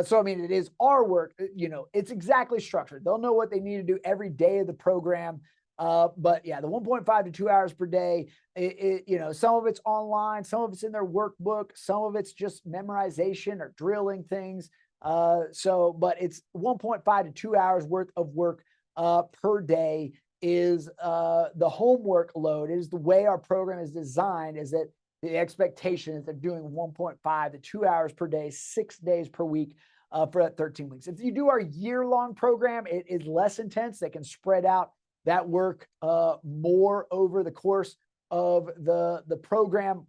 So, I mean, it is our work, it's exactly structured. They'll know what they need to do every day of the program. But yeah, the 1.5 to 2 hours per day, some of it's online, some of it's in their workbook, some of it's just memorization or drilling things. But it's 1.5 to 2 hours worth of work per day is the homework load. Is the way our program is designed, is that the expectation is they're doing 1.5 to 2 hours per day, 6 days per week for that 13 weeks. If you do our year-long program, it is less intense. They can spread out that work more over the course of the program.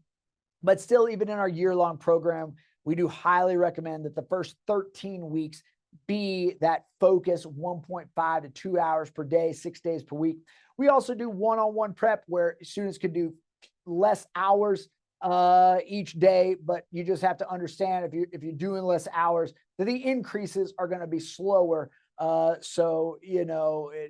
But still, even in our year-long program, we do highly recommend that the first 13 weeks be that focus 1.5 to 2 hours per day, 6 days per week. We also do one-on-one prep where students could do less hours each day, but you just have to understand if you're doing less hours, that the increases are going to be slower. It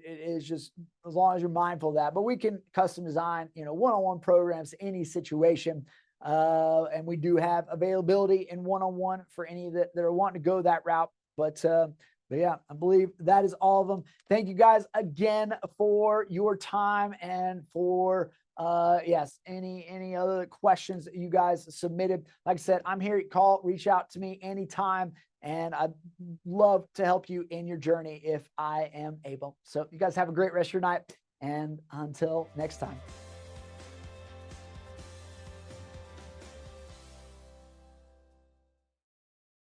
is just, as long as you're mindful of that. But we can custom design, one-on-one programs to any situation. And we do have availability in one-on-one for any that are wanting to go that route. But yeah, I believe that is all of them. Thank you guys again for your time and for any other questions that you guys submitted. Like I said, I'm here. Reach out to me anytime, and I'd love to help you in your journey if I am able. So you guys have a great rest of your night, and until next time.